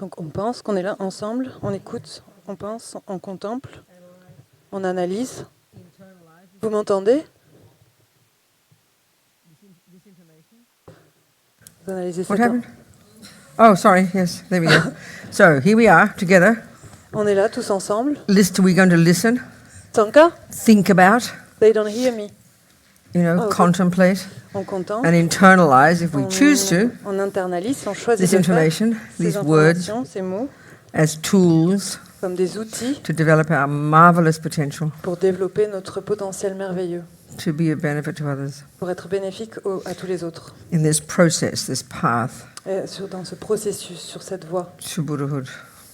Donc on pense qu'on est là ensemble, on écoute, on pense, on contemple, on analyse. Vous m'entendez? Vous analysez What ça. happened? Oh, sorry. Yes, there we go. So here we are together. On est là tous ensemble. We're going to listen, Tanka, think about, they don't hear me. Okay. contemplate, On contemple. and internalize, if we choose to, On internalise, on choisit this de faire information, ces these words, informations, ces mots, as tools comme des outils to develop our marvelous potential pour développer notre potentiel merveilleux, to be of benefit to others pour être bénéfique à tous les autres. in this process, this path Et dans ce processus, sur cette voie, to Buddhahood.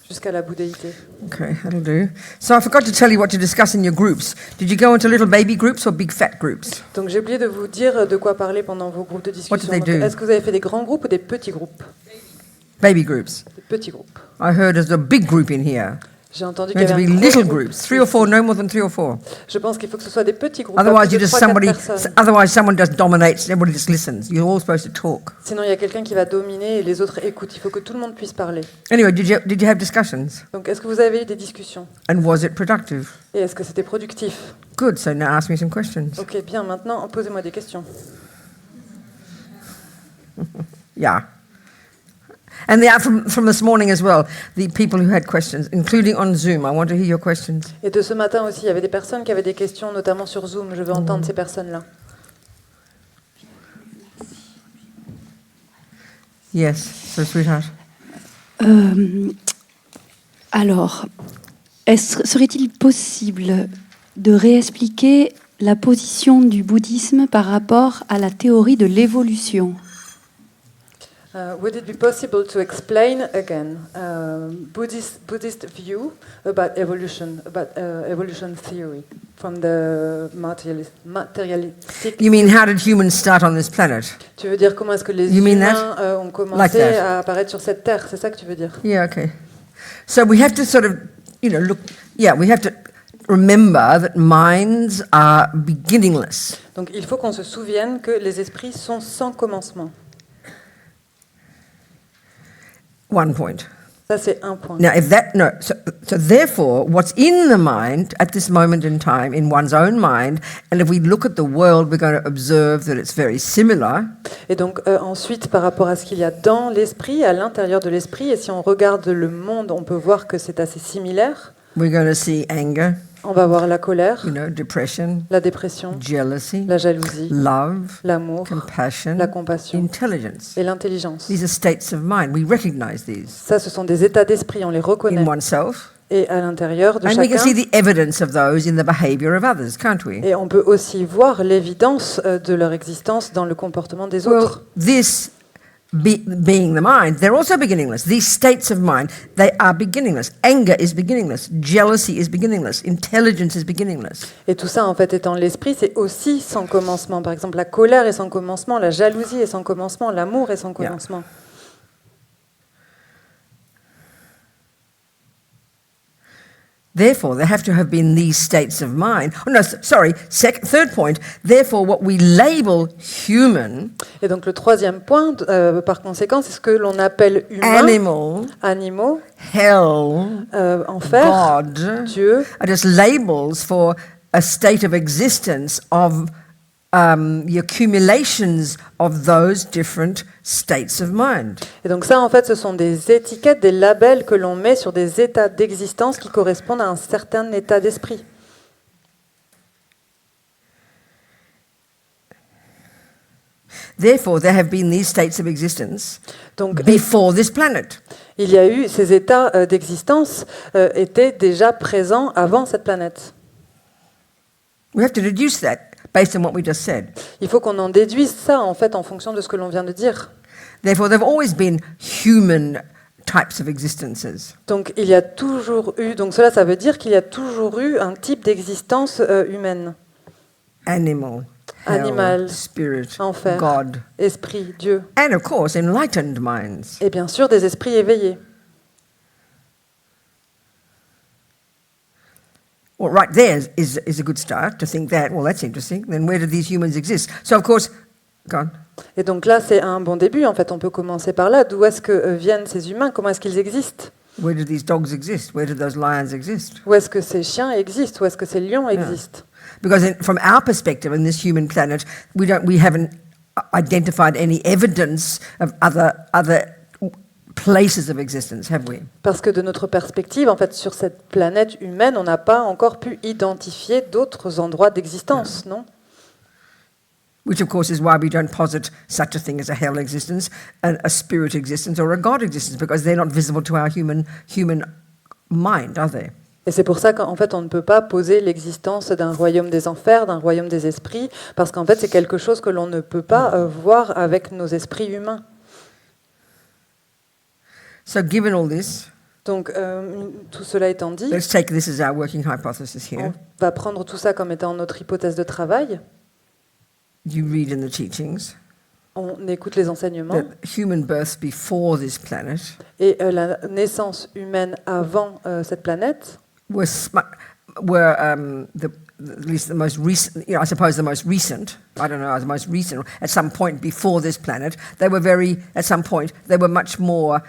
jusqu'à la bouddhéité. Okay, that'll do. So I forgot to tell you what to discuss in your groups. Did you go into little baby groups or big fat groups? Donc j'ai oublié de vous dire de quoi parler pendant vos groupes de discussion. What did they do? Est-ce que vous avez fait des grands groupes ou des petits groupes? Baby groups. Des petits groupes. I heard there's a big group in here. J'ai entendu Meant qu'il y to avait be un gros little groupe. groups, 3 or 4, no more than 3 or 4. Je pense qu'il faut que ce soit des petits groupes. Otherwise, pas plus de 3-4 personnes. someone just dominates. Everybody just listens. You're all supposed to talk. Sinon, il y a quelqu'un qui va dominer et les autres écoutent. Il faut que tout le monde puisse parler. Anyway, did you have discussions? Donc, est-ce que vous avez eu des discussions? And was it productive? Et est-ce que c'était productif? Good. So now ask me some questions. Ok, bien. Maintenant, posez-moi des questions. Yeah. And from this morning as well, the people who had questions, including on Zoom. I want to hear your questions. Et de ce matin aussi, il y avait des personnes qui avaient des questions, notamment sur Zoom. Je veux entendre ces personnes-là. Yes, so sweetheart. Alors, serait-il possible de réexpliquer la position du bouddhisme par rapport à la théorie de l'évolution? Would it be possible to explain again Buddhist view about evolution theory from the materialistic? You mean how did humans start on this planet? Tu veux dire comment est-ce que les You mean humains ont commencé Like that. à apparaître sur cette terre? C'est ça que tu veux dire? Yeah, okay. So we have to sort of, we have to remember that minds are beginningless. Donc il faut qu'on se souvienne que les esprits sont sans commencement. One point. Ça c'est un point. Now, so therefore, what's in the mind at this moment in time, in one's own mind, and if we look at the world, we're going to observe that it's very similar. Et donc ensuite, par rapport à ce qu'il y a dans l'esprit, à l'intérieur de l'esprit, et si on regarde le monde, on peut voir que c'est assez similaire. We're going to see anger, On va voir la colère, depression, la dépression, jealousy, la jalousie, love, l'amour, compassion, la compassion intelligence. et l'intelligence. These are states of mind. We recognize these Ça, ce sont des états d'esprit, on les reconnaît. in oneself. Et à l'intérieur de And we can see chacun, the evidence of those in the behavior of others, can't we? et on peut aussi voir l'évidence de leur existence dans le comportement des Well, autres. this being the mind, they're also beginningless. These states of mind, they are beginningless. Anger is beginningless. Jealousy is beginningless. Intelligence is beginningless. Et tout ça, en fait, étant l'esprit, c'est aussi sans commencement. Par exemple, la colère est sans commencement, la jalousie est sans commencement, l'amour est sans commencement. Therefore, there have to have been these states of mind. Oh, no, sorry. Third point. Therefore, what we label human, Et donc le troisième point, par conséquent, c'est ce que l'on appelle humain, animaux, hell, enfer, God, Dieu, are just labels for a state of existence of the accumulations of those different states of mind. Et donc ça, en fait, ce sont des étiquettes, des labels que l'on met sur des états d'existence qui correspondent à un certain état d'esprit. Therefore, there have been these states of existence Donc, before this planet. il y a eu ces états d'existence étaient déjà présents avant cette planète. We have to deduce that based on what we just said. Il faut qu'on en déduise ça, en fait, en fonction de ce que l'on vient de dire. Therefore, there have always been human types of existences. Donc, il y a toujours eu. Donc, cela, ça veut dire qu'il y a toujours eu un type d'existence humaine. Animal, hell, Animal, spirit, enfer, God, esprit, Dieu. and of course, enlightened minds. Et bien sûr, des esprits éveillés. Well, right there is a good start to think that, well, that's interesting. Then where do these humans exist? So, of course, Go on. Et donc là, c'est un bon début. En fait, on peut commencer par là. D'où est-ce que viennent ces humains? Comment est-ce qu'ils existent? Where do these dogs exist? Where do those lions exist? Où est-ce que ces chiens existent? Où est-ce que ces lions existent? Because from our perspective in this human planet, we haven't identified any evidence of other places of existence, have we? Parce que de notre perspective, en fait, sur cette planète humaine, on n'a pas encore pu identifier d'autres endroits d'existence, non? Which, of course, is why we don't posit such a thing as a hell existence, and a spirit existence, or a God existence, because they're not visible to our human mind, are they? Et c'est pour ça qu'en fait, on ne peut pas poser l'existence d'un royaume des enfers, d'un royaume des esprits, parce qu'en fait, c'est quelque chose que l'on ne peut pas voir avec nos esprits humains. So, given all this, Donc, tout cela étant dit, let's take this as our working hypothesis here. on va prendre tout ça comme étant notre hypothèse de travail. You read in the teachings On écoute les enseignements. that human birth before this planet Et la naissance humaine avant cette planète were at least the most recent, I suppose the most recent, I don't know, the most recent, at some point before this planet, at some point, they were much more,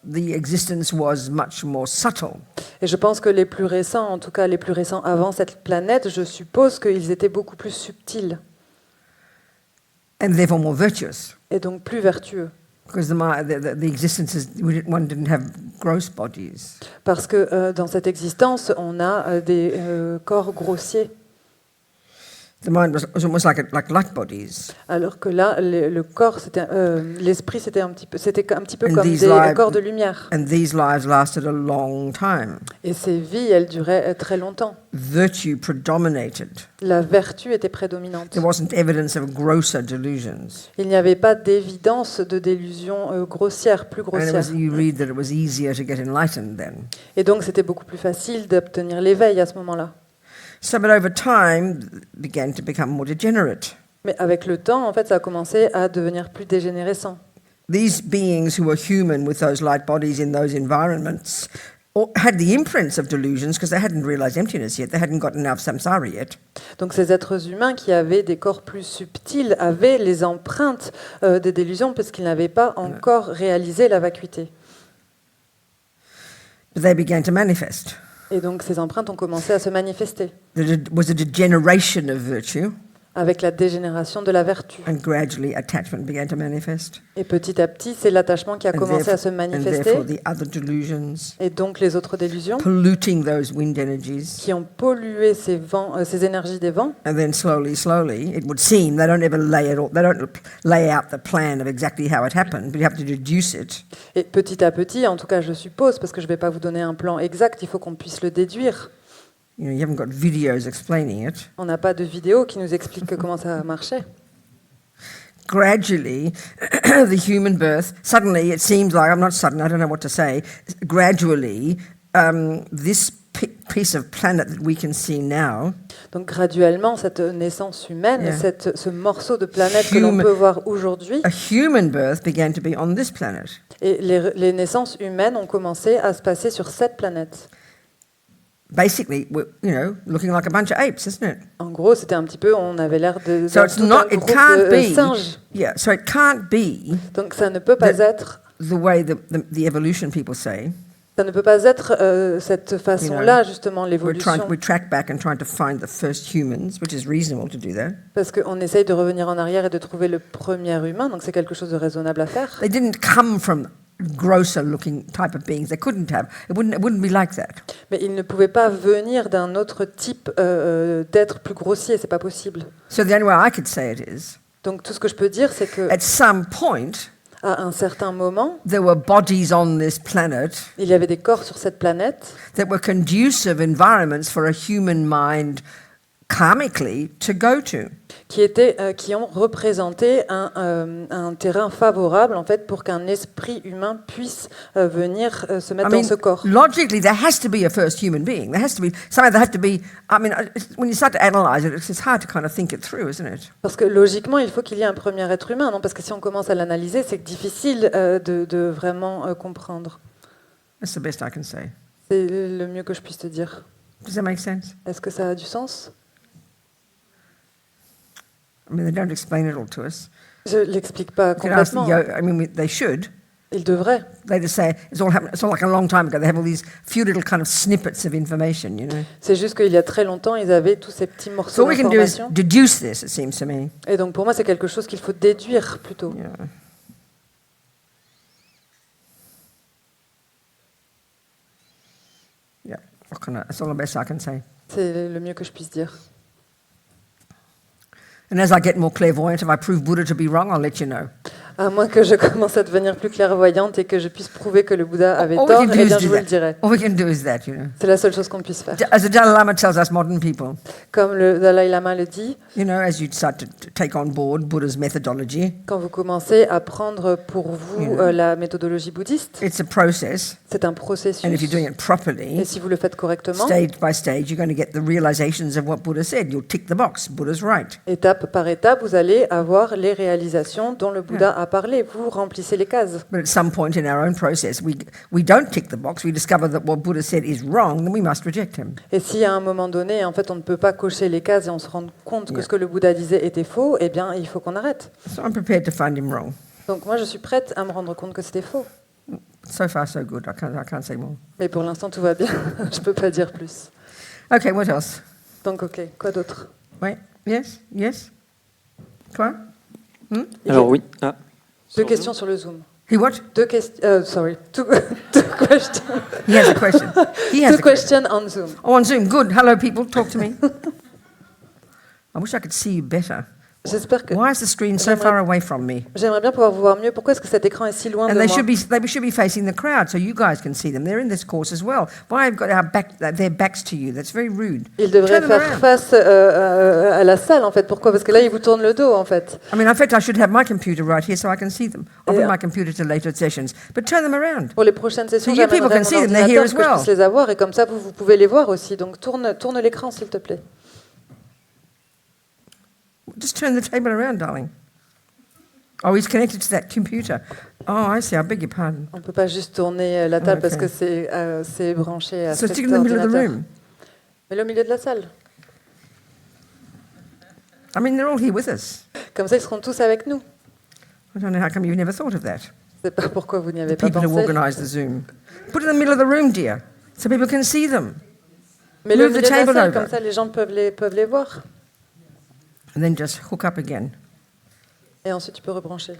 the existence was much more subtle. Et je pense que les plus récents, en tout cas les plus récents avant cette planète, je suppose qu'ils étaient beaucoup plus subtils And therefore more virtuous. et donc plus vertueux. Because the existences, one didn't have gross bodies. Parce que dans cette existence, on a des corps grossiers. The mind was almost like light bodies. Alors que là, le corps, l'esprit, c'était un petit peu And comme these des corps de lumière. And these lives lasted a long time. Et ces vies, elles duraient très longtemps. Virtue predominated. La vertu était prédominante. There wasn't evidence of grosser delusions. Il n'y avait pas d'évidence de délusions grossières, plus And grossières. you read that it was easier to get enlightened then. Et donc, c'était beaucoup plus facile d'obtenir l'éveil à ce moment-là. So, but over time, began to become more degenerate. Mais avec le temps, en fait, ça a commencé à devenir plus dégénérescent. These beings who were human with those light bodies in those environments had the imprints of delusions because they hadn't realized emptiness yet. They hadn't gotten out of samsara yet. Donc ces êtres humains qui avaient des corps plus subtils avaient les empreintes des délusions parce qu'ils n'avaient pas encore réalisé la vacuité. But they began to manifest. Et donc ces empreintes ont commencé à se manifester There was a degeneration of virtue, avec la dégénération de la vertu. and gradually attachment began to manifest. Et petit à petit, c'est l'attachement qui a commencé à se And manifester. therefore the other delusions, Et donc les autres délusions polluting those wind energies. qui ont pollué ces vents, ces énergies des vents. And then slowly, it would seem they don't ever they don't lay out the plan of exactly how it happened, but you have to deduce it. Et petit à petit, en tout cas je suppose, parce que je ne vais pas vous donner un plan exact, il faut qu'on puisse le déduire. You haven't got videos explaining it. On n'a pas de vidéo qui nous explique comment ça marchait. Gradually, the human birth, suddenly it seems like, I'm not sudden, I don't know what to say, gradually, this piece of planet that we can see now, Donc graduellement, cette naissance humaine, Yeah. ce morceau de planète que l'on peut voir aujourd'hui, a human birth began to be on this planet. et les naissances humaines ont commencé à se passer sur cette planète. Basically, we're, looking like a bunch of apes, isn't it? En gros, c'était un petit peu, on avait l'air de So it's tout not, un it groupe can't de be, singes. yeah, so it can't be Donc ça ne peut pas The- être, the way the evolution people say. ça ne peut pas être cette façon-là, justement, l'évolution. We track back and trying to find the first humans, which is reasonable to do that. Parce qu'on essaye de revenir en arrière et de trouver le premier humain, donc c'est quelque chose de raisonnable à faire. They didn't come from grosser looking type of beings. They couldn't have. It wouldn't be like that. Mais il ne pouvait pas venir d'un autre type d'être plus grossier, c'est pas possible. So the only way I could say it is, Donc tout ce que je peux dire, c'est que at some point, à un certain moment, there were bodies on this planet il y avait des corps sur cette planète that were conducive environments for a human mind karmically to go to. qui ont représenté un terrain favorable en fait pour qu'un esprit humain puisse venir se mettre dans ce corps. Logically, there has to be a first human being. There has to be something. There have to be. I mean, when you start to analyze it, it's hard to kind of think it through, isn't it? Parce que logiquement, il faut qu'il y ait un premier être humain, non? Parce que si on commence à l'analyser, c'est difficile de vraiment comprendre. That's the best I can say. C'est le mieux que je puisse te dire. Does that make sense? Est-ce que ça a du sens? I mean, they don't explain it all to us. Je l'explique pas You can ask the complètement. I mean, they should. Ils devraient. They just say it's all happened. It's all like a long time ago. They have all these few little kind of snippets of information, you know. C'est juste qu'il y a très longtemps, ils avaient tous ces petits So morceaux all we can do is d'informations. deduce this. It seems to me. Et donc pour moi, c'est quelque chose qu'il faut déduire plutôt. Yeah. Yeah. That's all the best I can say. C'est le mieux que je puisse dire. And as I get more clairvoyant, if I prove Buddha to be wrong, I'll let you know. À moins que je commence à devenir plus clairvoyante et que je puisse prouver que le Bouddha avait All we tort, can do eh is bien do je vous le that. dirai. All we can do is that, you know. C'est la seule chose qu'on puisse faire. As the Dalai Lama tells us modern people, Comme le Dalai Lama le dit, you know, as you start to take on board Buddha's methodology, quand vous commencez à prendre pour vous la méthodologie bouddhiste, it's a process, c'est un and if processus. you're doing it properly, Et si vous le faites correctement, stage by stage, you're going to get the realizations of what Buddha said. You'll tick the box. Buddha's right. étape par étape, vous allez avoir les réalisations dont le Bouddha a parlé. Vous remplissez les cases. But at some point in our own process, we don't tick the box. We discover that what Buddha said is wrong, then we must reject him. Et si à un moment donné, en fait, on ne peut pas cocher les cases et on se rend compte que ce que le Bouddha disait était faux, eh bien, il faut qu'on arrête. So I'm prepared to find him wrong. Donc moi, je suis prête à me rendre compte que c'était faux. So far, so good. I can't say more. Mais pour l'instant, tout va bien. Je peux pas dire plus. Okay, what else? Donc, ok, quoi d'autre? Wait, yes, yes. Toi? Alors oui. Ah. Deux questions sur le Zoom. He what? Deux questions. Sorry. Two questions. He has a question. He has Two a question. questions on Zoom. Oh, on Zoom. Good. Hello, people. Talk to me. I wish I could see you better. J'espère que. Why is the screen so far away from me? J'aimerais bien pouvoir vous voir mieux. Pourquoi est-ce que cet écran est si loin And de they moi? should be facing the crowd so you guys can see them. They're in this course as well. Why have got their backs to you? That's very rude. Ils devraient Turn them faire around. face à la salle, en fait. Pourquoi? Parce que là, ils vous tournent le dos, en fait. I mean, in fact, I should have my computer right here so I can see them. I'll bring Yeah. my computer to later sessions. But turn them around. Pour les prochaines sessions, So you people j'amènerai can mon see them, they're here ordinateur as pour que je well. puisse les avoir. Et comme ça, vous pouvez les voir aussi. Donc, tourne l'écran, s'il te plaît. Just turn the table around, darling. Oh, he's connected to that computer. Oh, I see. I beg your pardon. On ne peut pas juste tourner la table parce Ok. que c'est branché à So cet stick in the middle of the ordinateur. room. Mais au milieu de la salle. I mean, they're all here with us. Comme ça, ils seront tous avec nous. I don't know how come you've never thought of that. Je ne sais pas pourquoi vous n'y avez The pas people who pensé. organise the Zoom. Put it in the middle of the room, dear, so people can see them. Mais le Move the milieu de la table salle, over. comme ça, les gens peuvent les voir. And then just hook up again. Et ensuite, tu peux rebrancher.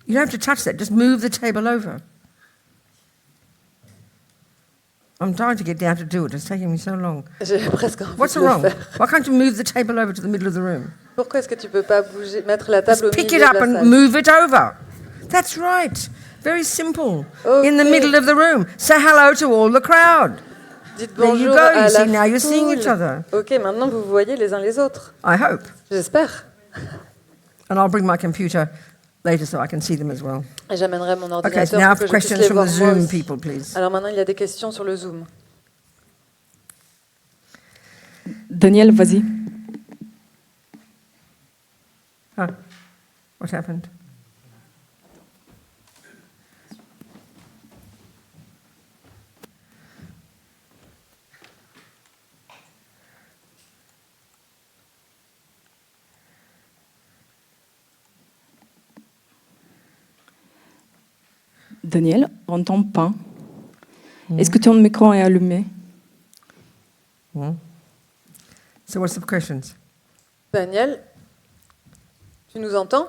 You don't have to touch that. Just move the table over. I'm trying to get down to do it. It's taking me so long. J'ai presque envie What's de le wrong? faire. Why can't you move the table over to the middle of the room? Pourquoi est-ce que tu peux pas bouger, mettre la table Just au pick milieu it de up la and salle? move it over. That's right. Very simple. In the Okay. middle of the room. Say hello to all the crowd. Dites There you bonjour go. à You la see, now you're seeing foule. each other. Ok, maintenant vous vous voyez les uns les autres. I hope. J'espère. And I'll bring my computer later so I can see them as well. Et j'amènerai mon Okay, ordinateur now pour que je puisse questions les from voir the moi Zoom aussi. people, please. Alors maintenant, il y a des questions sur le Zoom. Daniel, vas-y. Huh? What happened? Daniel, on t'entend pas. Est-ce que ton micro est allumé? So what's the questions? Daniel, tu nous entends?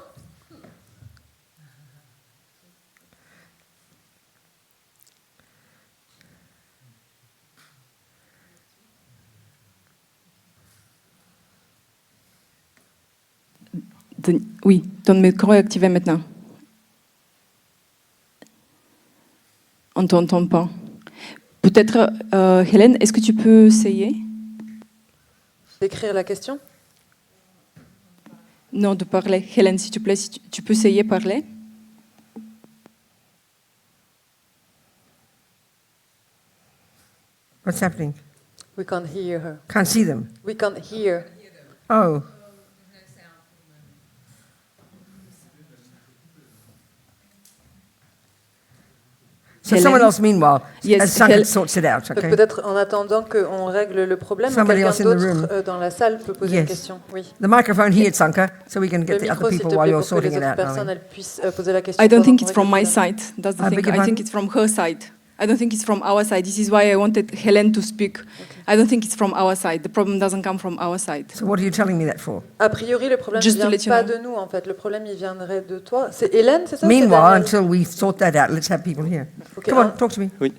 Oui, ton micro est activé maintenant. On ne t'entend pas. Peut-être, Hélène, est-ce que tu peux essayer? D'écrire la question? Non, de parler. Hélène, s'il te plaît, si tu peux essayer de parler. What's happening? We can't hear her. Can't see them. We can't hear. Oh. So someone else, meanwhile, Yes, as Sanka Hel- sorts it out, Donc okay? peut-être en attendant qu'on règle le problème, Somebody quelqu'un else in the d'autre room. dans la salle peut poser une Yes. question. Oui. The microphone here, Sanka, so we can Le get the micro, other s'il people te while plaît, you're pour que les sorting it autres out, personnes Maureen. elles puissent poser la question. I don't pendant think qu'on it's from règle my le problème. side. That's the I thing. beg your I think pardon? it's from her side. I don't think it's from our side. This is why I wanted Helen to speak. I don't think it's from our side. The problem doesn't come from our side. So what are you telling me that for? A priori, le problème ne Just to vient let you pas know. de nous, en fait. Le problème, il viendrait de toi. C'est Hélène, c'est ça ou c'est Meanwhile, Daniel? until we sort that out, let's have people here. Ok, Come on, talk to me. Oui.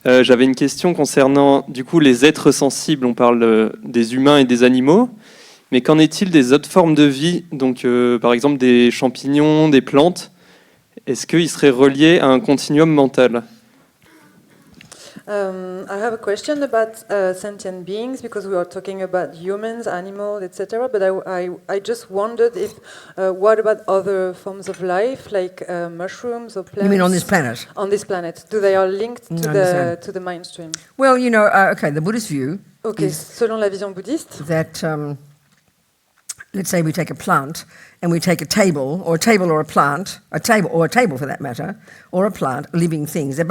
J'avais une question concernant du coup les êtres sensibles. On parle des humains et des animaux, mais qu'en est-il des autres formes de vie, donc par exemple des champignons, des plantes? Est-ce qu'ils seraient reliés à un continuum mental? I have a question about sentient beings because we are talking about humans, animals, etc. But I just wondered if what about other forms of life like mushrooms or plants? You mean on this planet? On this planet, do they are linked I to understand. the mainstream? Well, you know, okay, the Buddhist view Okay, is selon la vision bouddhiste, that, let's say we take a plant and we take a table or a plant, a table for that matter, or a plant, living things. They're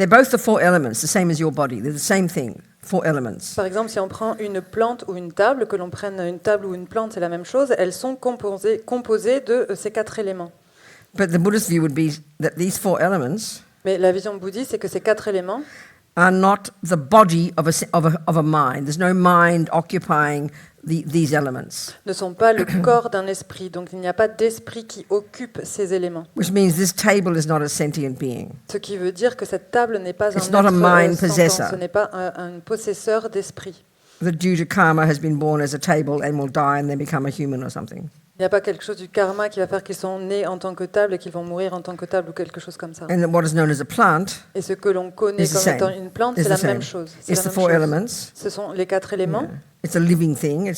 both the four elements, the same as your body. They're the same thing, four elements. par exemple, si on prend une plante ou une table, que l'on prenne une table ou une plante, c'est la même chose. Elles sont composées de ces 4 éléments. But the Buddhist view would be that these four elements Mais la vision bouddhiste, c'est que ces 4 éléments are not the body of a mind. There's no mind occupying these elements, ne sont pas le corps d'un esprit. Donc il n'y a pas d'esprit qui occupe ces éléments. which means this table is not a sentient being. Ce qui veut dire que cette table n'est pas It's un not a mind être sentant, possessor. ce n'est pas un possesseur d'esprit. That due to karma has been born as a table and will die and then become a human or something. Il n'y a pas quelque chose du karma qui va faire qu'ils sont nés en tant que table et qu'ils vont mourir en tant que table ou quelque chose comme ça. And that what is known as a plant Et ce que l'on connaît is the comme same. étant une plante, Is c'est the la same. même chose. C'est It's la the même four chose. elements. Ce sont les 4 éléments. It's a living thing.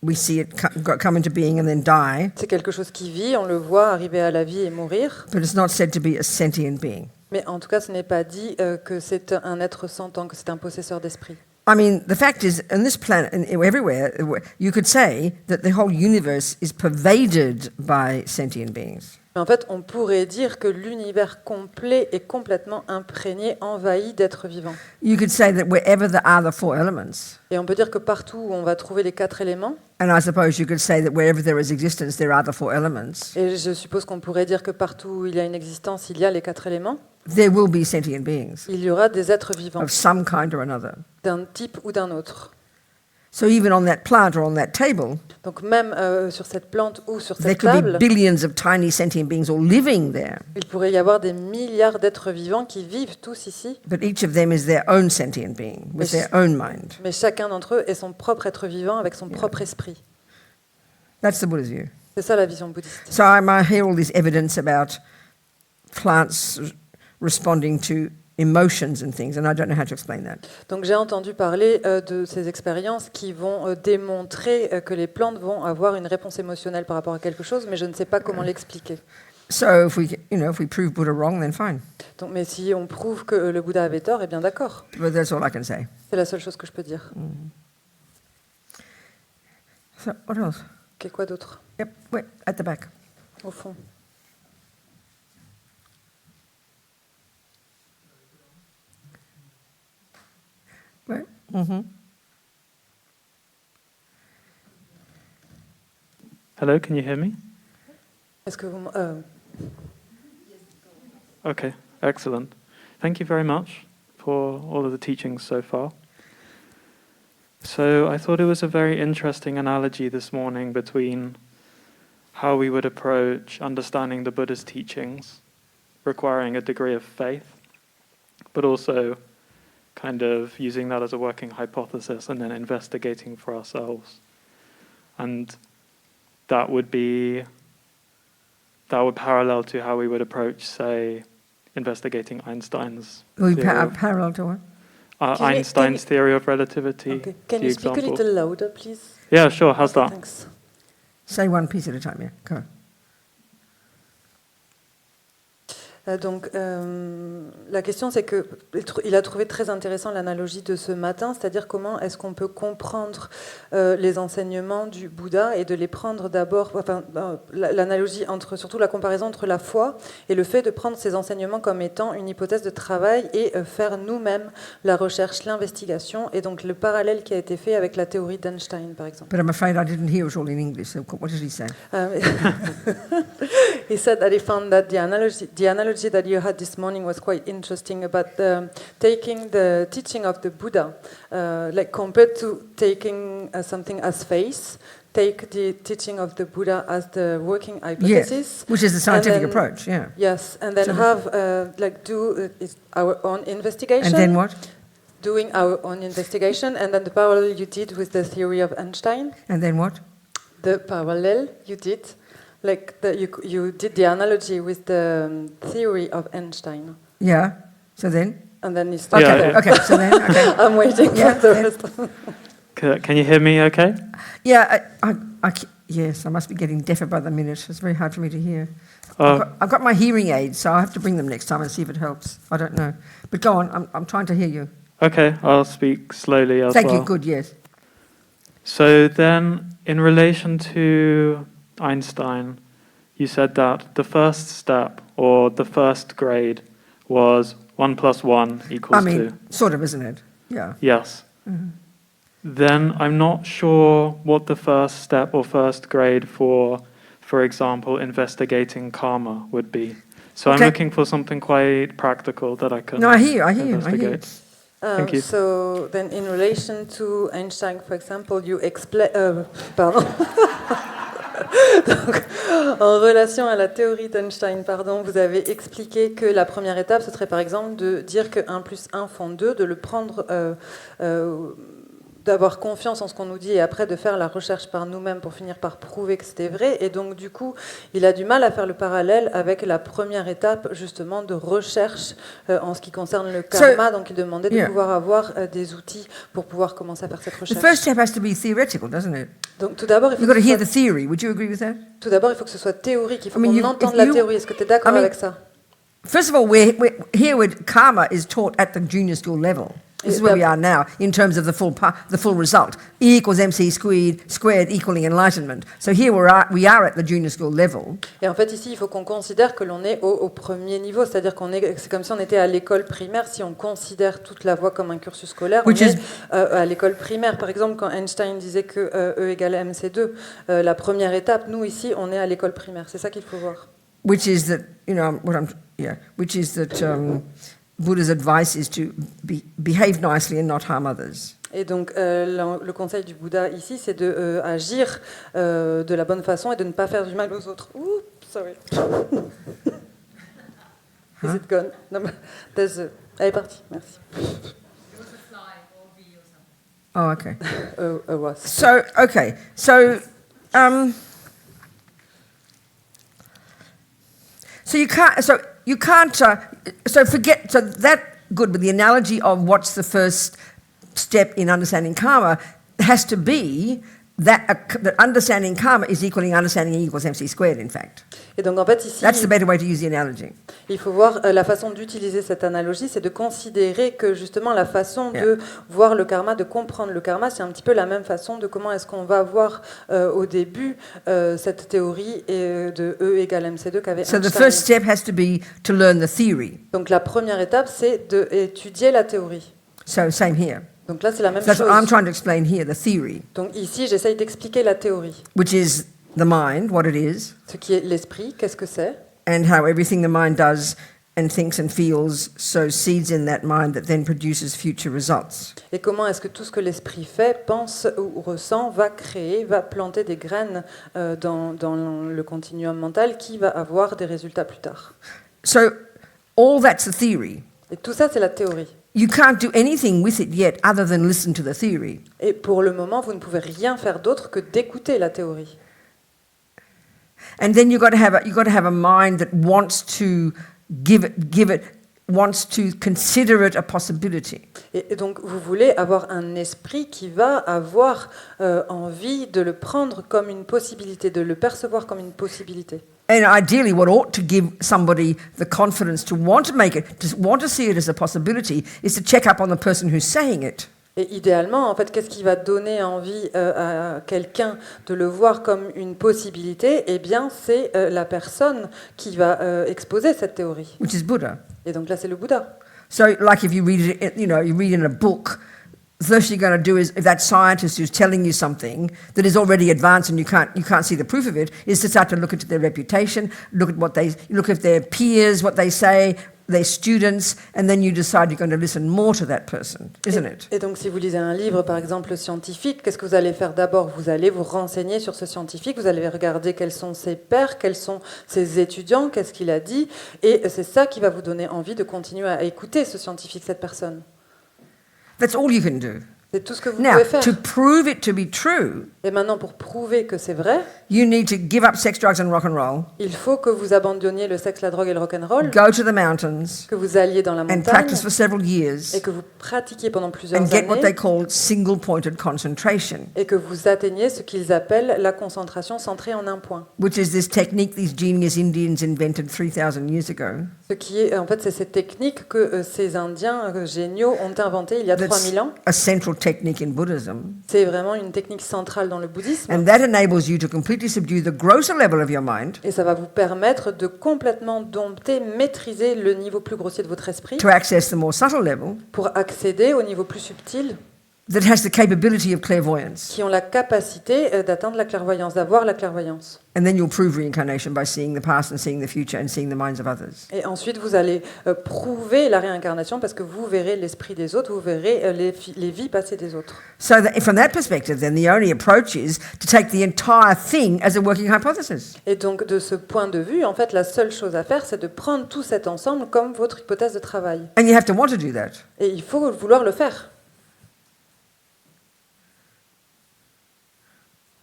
We see it come into being and then die, C'est quelque chose qui vit, on le voit arriver à la vie et mourir. but it's not said to be a sentient being. Mais en tout cas, ce n'est pas dit que c'est un être sentant, que c'est un possesseur d'esprit. I mean, the fact is, on this planet, and everywhere, you could say that the whole universe is pervaded by sentient beings. Mais en fait, on pourrait dire que l'univers complet est complètement imprégné, envahi d'êtres vivants. You could say that wherever there are the four elements, Et on peut dire que partout où on va trouver les 4 éléments, and I suppose you could say that wherever there is existence, there are the four elements, et je suppose qu'on pourrait dire que partout où il y a une existence, il y a les 4 éléments, there will be sentient beings il y aura des êtres vivants, of some kind or another. d'un type ou d'un autre. So even on that plant or on that table, Donc même sur cette plante ou sur there cette could be table, billions of tiny sentient beings all living there, il pourrait y avoir des milliards d'êtres vivants qui vivent tous ici, but each of them is their own sentient being with their own mind. mais chacun d'entre eux est son propre être vivant avec son propre esprit. That's the Buddha's view. C'est ça la vision bouddhiste. So I might hear all this evidence about plants responding to emotions and things, and I don't know how to explain that. Donc j'ai entendu parler de ces expériences qui vont démontrer que les plantes vont avoir une réponse émotionnelle par rapport à quelque chose, mais je ne sais pas comment l'expliquer. So if we prove Buddha wrong, then fine. Donc, mais si on prouve que le Bouddha avait tort, eh bien d'accord. But that's all I can say. C'est la seule chose que je peux dire. So what else? Ok, quoi d'autre? Yep, wait, at the back. Au fond. Right? Mm-hmm. Hello, can you hear me? Est-ce que vous... Okay, excellent. Thank you very much for all of the teachings so far. So I thought it was a very interesting analogy this morning between how we would approach understanding the Buddha's teachings, requiring a degree of faith, but also kind of using that as a working hypothesis and then investigating for ourselves. And that would parallel to how we would approach, say, investigating Einstein's theory Parallel to what? Einstein's theory of relativity. Okay. Can the you speak a example. little louder, please? Yeah, sure. How's that? Thanks. Say one piece at a time, yeah. Go. Donc, la question, c'est que il a trouvé très intéressant l'analogie de ce matin, c'est-à-dire comment est-ce qu'on peut comprendre les enseignements du Bouddha et de les prendre d'abord, enfin, l'analogie entre, surtout la comparaison entre la foi et le fait de prendre ces enseignements comme étant une hypothèse de travail et faire nous-mêmes la recherche, l'investigation, et donc le parallèle qui a été fait avec la théorie d'Einstein, par exemple. But I'm afraid I didn't hear it all in English. So what did he say? He said that he found that the analogy that you had this morning was quite interesting about taking the teaching of the Buddha, like compared to taking something as faith, take the teaching of the Buddha as the working hypothesis. Which is the scientific and then- approach, yeah. Yes, and then So- have do our own investigation. And then what? Doing our own investigation, and then the parallel you did with the theory of Einstein. And then what? The parallel you did, like you did the analogy with the theory of Einstein, Yeah. So then? and then you Okay. started. Yeah. Okay. So then. Okay. I'm waiting Yeah, for the yeah. rest. Can you hear me okay? Yeah. Yes. I must be getting deafer by the minute. It's very hard for me to hear. I've got my hearing aids, so I have to bring them next time and see if it helps. I don't know. But go on. I'm trying to hear you. Okay, I'll speak slowly as Thank well. you. Good. Yes. So then, in relation to Einstein, you said that the first step or the first grade was 1 + 1 equals I 2. mean, sort of, isn't it? Yeah. Yes. Then I'm not sure what the first step or first grade for example, investigating karma would be. So Okay. I'm looking for something quite practical that I can No, I hear you. I hear you. investigate. Thank you. So then, in relation to Einstein, for example, you explain. Pardon. Donc, en relation à la théorie d'Einstein, pardon, vous avez expliqué que la première étape, ce serait par exemple de dire que 1 + 1 font 2, de le prendre, d'avoir confiance en ce qu'on nous dit et après de faire la recherche par nous-mêmes pour finir par prouver que c'était vrai. Et donc, du coup, il a du mal à faire le parallèle avec la première étape, justement, de recherche en ce qui concerne le karma. Donc, il demandait de yeah. pouvoir avoir des outils pour pouvoir commencer à faire cette The recherche. first step has to be theoretical, doesn't it? Donc, tout d'abord, il faut You've got que to ce hear soit- the theory. Would you agree with that? tout d'abord, il faut que ce soit théorique. Il faut I mean, qu'on you- entende if la you- théorie. Est-ce que tu es d'accord I mean- avec ça? First of all, here where karma is taught at the junior school level. This is where we are now in terms of the full result. E = MC squared equaling enlightenment. So here we are at the junior school level. Et en fait, ici, il faut qu'on considère que l'on est au premier niveau, c'est-à-dire c'est comme si on était à l'école primaire. Si on considère toute la voie comme un cursus scolaire, Which on is- est à l'école primaire. Par exemple, quand Einstein disait que E égale MC2, la première étape, nous ici, on est à l'école primaire. C'est ça qu'il faut voir. Which is that, which is that Buddha's advice is to behave nicely and not harm others. Et donc, le conseil du Bouddha ici, c'est de agir de la bonne façon et de ne pas faire du mal aux autres. Oups, sorry. Is it gone? Non, elle est partie, merci. Oh, okay. Was. So, okay. So, so you can't. So forget. So that good. But the analogy of what's the first step in understanding karma has to be that understanding karma is equaling understanding E = MC squared. In fact, Et donc, en fait, ici, that's the better way to use the analogy. il faut voir la façon d'utiliser cette analogie, c'est de considérer que justement la façon de voir le karma, de comprendre le karma, c'est un petit peu la même façon de comment est-ce qu'on va voir au début cette théorie de E égale MC2 qu'avait So the Einstein. first step has to be to learn the theory. Donc la première étape, c'est d'étudier la théorie. So same here. Donc là, c'est la même That's what I'm chose. trying to explain here, the theory, Donc ici, j'essaye d'expliquer la théorie. which is the mind, what it is, Ce qui est l'esprit, qu'est-ce que c'est? and how everything the mind does and thinks and feels sows seeds in that mind that then produces future results. Et comment est-ce que tout ce que l'esprit fait, pense ou ressent va créer, va planter des graines dans le continuum mental qui va avoir des résultats plus tard. So all that's the theory. Et tout ça, c'est la théorie. You can't do anything with it yet other than listen to the theory. Et pour le moment, vous ne pouvez rien faire d'autre que d'écouter la théorie. And then you've got to have a mind that wants to wants to consider it a possibility. Et donc, vous voulez avoir un esprit qui va avoir envie de le prendre comme une possibilité, de le percevoir comme une possibilité. And ideally, what ought to give somebody the confidence to want to make it, to want to see it as a possibility, is to check up on the person who's saying it. Et idéalement, en fait, qu'est-ce qui va donner envie à quelqu'un de le voir comme une possibilité? Eh bien, c'est la personne qui va exposer cette théorie. Which is Buddha. Et donc là, c'est le Bouddha. So, like if you read it, you read in a book, the first thing you're going to do is, if that scientist who's telling you something that is already advanced and you can't see the proof of it, is to start to look into their reputation, look at their peers, what they say, their students, and then you decide you're going to listen more to that person, isn't it? Et donc, si vous lisez un livre, par exemple, scientifique, qu'est-ce que vous allez faire d'abord? Vous allez vous renseigner sur ce scientifique, vous allez regarder quels sont ses pairs, quels sont ses étudiants, qu'est-ce qu'il a dit, et c'est ça qui va vous donner envie de continuer à écouter ce scientifique, cette personne. That's all you can do. C'est tout ce que vous Now, pouvez faire. to prove it to be true, Et maintenant, pour prouver que c'est vrai, you need to give up sex, drugs and rock and roll, il faut que vous abandonniez le sexe, la drogue et le rock'n'roll, go to the mountains que vous alliez dans la and montagne practice for several years et que vous pratiquiez pendant plusieurs and get what they années call single-pointed concentration, et que vous atteigniez ce qu'ils appellent la concentration centrée en un point. which is this technique these genius Indians invented 3,000 years ago. Ce qui est, en fait, c'est cette technique que ces Indiens géniaux ont inventée il y a That's 3000 ans. a central technique in Buddhism. C'est vraiment une technique centrale dans le bouddhisme. And that enables you to completely subdue the grosser level of your mind Et ça va vous permettre de complètement dompter, maîtriser le niveau plus grossier de votre esprit to access the more subtle level pour accéder au niveau plus subtil that has the capability of clairvoyance. qui ont la capacité d'atteindre la clairvoyance, d'avoir la clairvoyance. And then you'll prove reincarnation by seeing the past and seeing the future and seeing the minds of others. Et ensuite, vous allez prouver la réincarnation parce que vous verrez l'esprit des autres, vous verrez les vies passées des autres. So that from that perspective, then the only approach is to take the entire thing as a working hypothesis. Et donc, de ce point de vue, en fait, la seule chose à faire, c'est de prendre tout cet ensemble comme votre hypothèse de travail. And you have to want to do that. Et il faut vouloir le faire.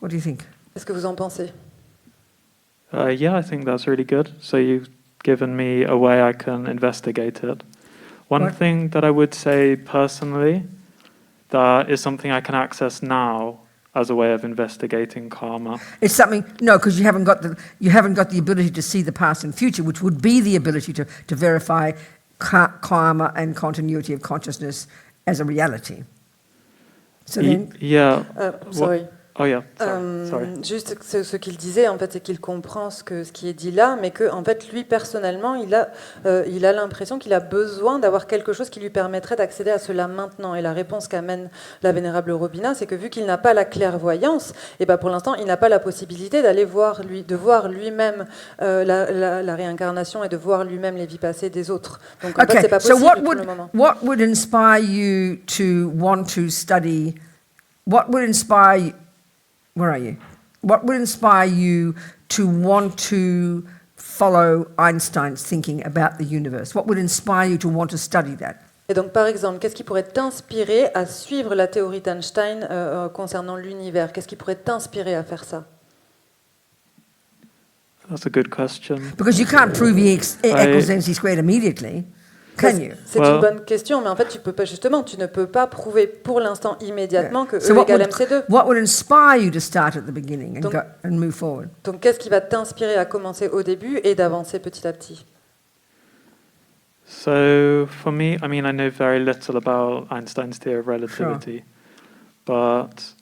What do you think? Qu'est-ce que vous en pensez? Yeah, I think that's really good. So you've given me a way I can investigate it. One Right. thing that I would say personally, that is something I can access now as a way of investigating karma. It's something because you haven't got the ability to see the past and future, which would be the ability to verify karma and continuity of consciousness as a reality. So then, Yeah. Sorry. Oh yeah. Sorry. Juste ce qu'il disait, en fait, c'est qu'il comprend ce qui est dit là, mais que, en fait, lui personnellement, il a l'impression qu'il a besoin d'avoir quelque chose qui lui permettrait d'accéder à cela maintenant. Et la réponse qu'amène la vénérable Robina, c'est que vu qu'il n'a pas la clairvoyance, et ben pour l'instant, il n'a pas la possibilité de voir lui-même la réincarnation et de voir lui-même les vies passées des autres. Donc en fait, okay. c'est pas So possible pour le moment. what would inspire you to want to study? What would inspire you? Where are you? What would inspire you to want to follow Einstein's thinking about the universe? What would inspire you to want to study that? Et donc, par exemple, qu'est-ce qui pourrait t'inspirer à suivre la théorie d'Einstein concernant l'univers? Qu'est-ce qui pourrait t'inspirer à faire ça? That's a good question. Because you can't prove E equals MC squared immediately, can you? C'est une bonne question, mais en fait, tu ne peux pas prouver pour l'instant immédiatement que So E égale MC2. what would inspire you to start at the beginning and Donc- and move forward? Donc, qu'est-ce qui va t'inspirer à commencer au début et d'avancer petit à petit? So for me, I mean, I know very little about Einstein's theory of relativity, but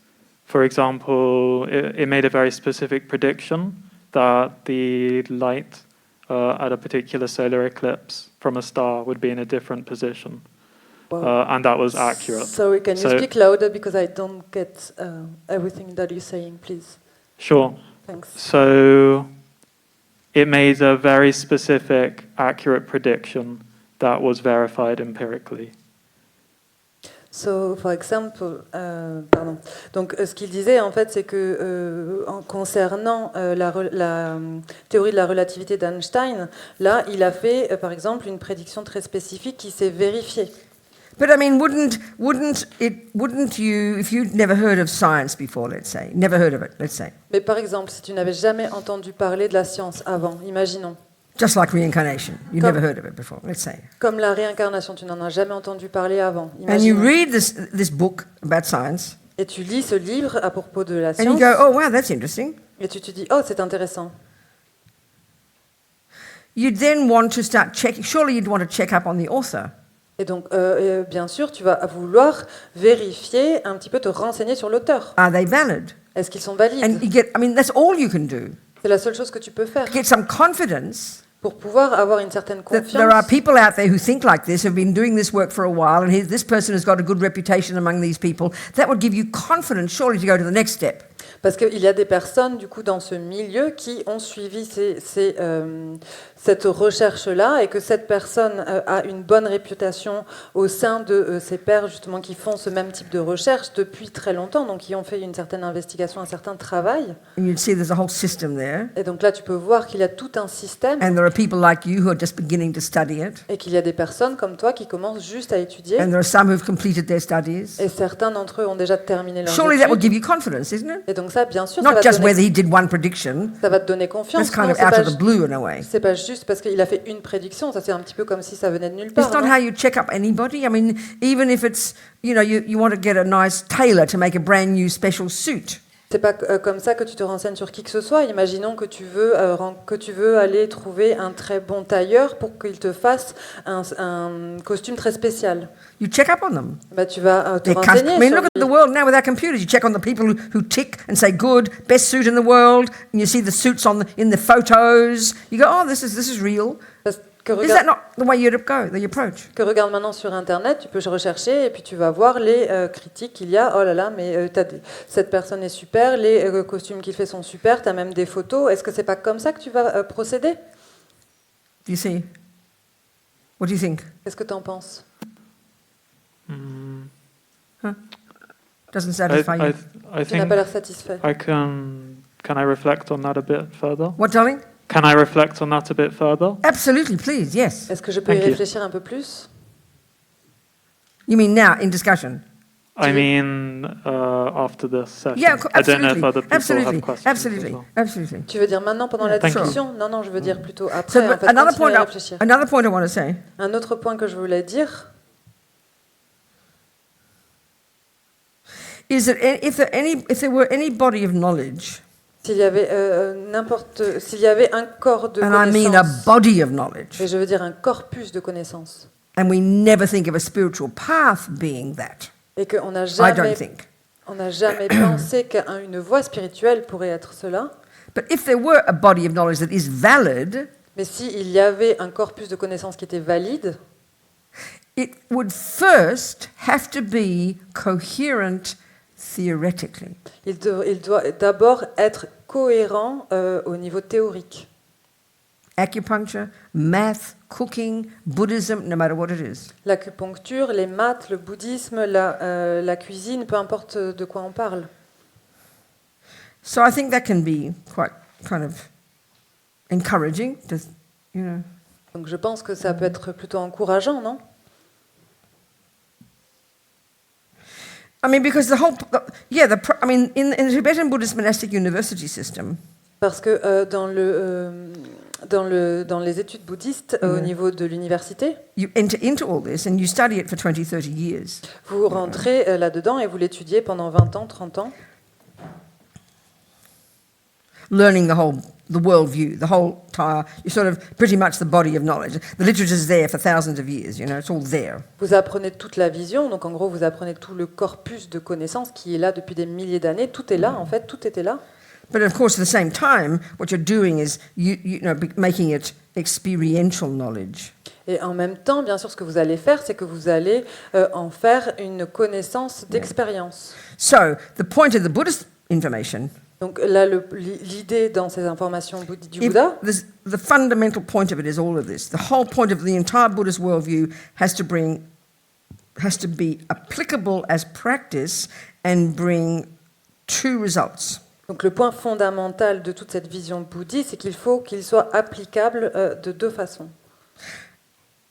for example, it made a very specific prediction that the light at a particular solar eclipse from a star would be in a different position, Wow. and that was accurate. Sorry, can you So- speak louder because I don't get everything that you're saying, please? Sure. Thanks. So it made a very specific, accurate prediction that was verified empirically. So, for example, pardon. Donc, ce qu'il disait, en fait, c'est que concernant la théorie de la relativité d'Einstein, là, il a fait, par exemple, une prédiction très spécifique qui s'est vérifiée. But I mean, wouldn't you, if you'd never heard of science before, let's say, never heard of it, let's say, Mais par exemple, si tu n'avais jamais entendu parler de la science avant, imaginons, just like reincarnation, you'd Come- never heard of it before, let's say, comme la réincarnation, tu n'en as jamais entendu parler avant, and you imaginons, read this book about science, et tu lis ce livre à propos de la and you science, go, oh wow, that's interesting. et tu te dis, oh, c'est intéressant. you'd then want to start checking. Surely you'd want to check up on the author. Et donc, bien sûr, tu vas vouloir vérifier, un petit peu te renseigner sur l'auteur. Are they valid? Est-ce qu'ils sont And valides? you get, I mean, that's all you can do. C'est la seule chose que tu peux faire Get some confidence pour pouvoir avoir une certaine that there are confiance. people out there who think like this, who've been doing this work for a while, and this person has got a good reputation among these people. That would give you confidence, surely, to go to the next step. Parce qu'il y a des personnes, du coup, dans ce milieu qui ont suivi cette recherche-là et que cette personne a une bonne réputation au sein de ces pairs, justement, qui font ce même type de recherche depuis très longtemps, donc qui ont fait une certaine investigation, un certain travail. And you'd see there's a whole system there. Et donc là, tu peux voir qu'il y a tout un système And there are people like you who are just beginning to study it. et qu'il y a des personnes comme toi qui commencent juste à étudier. And there are some who've completed their studies. Et certains d'entre eux ont déjà terminé leur Surely that would études. give you confidence, isn't it? Et donc ça, bien sûr, ça Not va, te just donner, whether he did one prediction. ça va te donner confiance. That's kind Non, of out of the blue in a way. c'est pas juste parce qu'il a fait une prédiction. Ça, c'est un petit peu comme si ça venait de nulle part. It's not non? how you check up anybody. I mean, even if it's, you want to get a nice tailor to make a brand new special suit. C'est pas comme ça que tu te renseignes sur qui que ce soit. Imaginons que tu veux aller trouver un très bon tailleur pour qu'il te fasse un costume très spécial. You check up on them. Bah, tu vas te They're renseigner I mean, sur look at lui. the world now with our computers. You check on the people who tick and say, good, best suit in the world. And you see the suits in the photos. You go, oh, this is real. Parce que Is that not the way you'd go, the approach? que regarde maintenant sur Internet, tu peux rechercher et puis tu vas voir les critiques qu'il y a. Oh là là, mais cette personne est super, les costumes qu'il fait sont super, tu as même des photos. Est-ce que c'est pas comme ça que tu vas procéder? Do you see? What do you think? Qu'est-ce que tu en penses? Doesn't satisfy you. I Tu n'as think pas l'air satisfait. can I reflect on that a bit further? What, darling? Can I reflect on that a bit further? Absolutely, please, yes. Est-ce que je peux y Thank you. réfléchir un peu plus? You mean now, in discussion? I mean, after this session. Yeah, I don't know if absolutely, other people absolutely, have questions as absolutely, well. absolutely. Tu veux dire maintenant pendant la Thank you. discussion? Non, je veux dire plutôt So après. En fait, another continuez point, à réfléchir. another point I want to say Un autre point que je voulais dire, is that if there were any body of knowledge, s'il y avait s'il y avait un corps de and I mean a connaissances, body of knowledge, et je veux dire un corpus de connaissances, and we never think of a spiritual path being that. et qu'on n'a I don't jamais, think. pensé qu'une voie spirituelle pourrait être cela, But if there were a body of knowledge that is valid, mais s'il y avait un corpus de connaissances qui était valide, it would first have to be coherent theoretically. il doit d'abord être cohérent au niveau théorique. Acupuncture, math, cooking, Buddhism, no matter what it is. L'acupuncture, les maths, le bouddhisme, la cuisine, peu importe de quoi on parle. So I think that can be quite kind of encouraging to, Donc je pense que ça peut être plutôt encourageant, non? I mean, because in the Tibetan Buddhist monastic university system, Parce que dans les études bouddhistes, au niveau de l'université, you enter into all this and you study it for 20, 30 years. vous rentrez là-dedans et vous l'étudiez pendant 20 ans, 30 ans, Learning the worldview, the whole entire, you sort of pretty much the body of knowledge. The literature's there for thousands of years, it's all there. vous apprenez toute la vision, donc en gros vous apprenez tout le corpus de connaissances qui est là depuis des milliers d'années, tout est là en fait, tout était là. But of course, at the same time, what you're doing is making it experiential knowledge. Et en même temps, bien sûr, ce que vous allez faire, c'est que vous allez en faire une connaissance d'expérience. So the point of the Buddhist information, Donc là, l'idée dans ces informations du if Bouddha, the fundamental point of it is all of this. The whole point of the entire Buddhist worldview has to be applicable as practice and bring two results. donc le point fondamental de toute cette vision bouddhiste, c'est qu'il faut qu'il soit applicable de deux façons.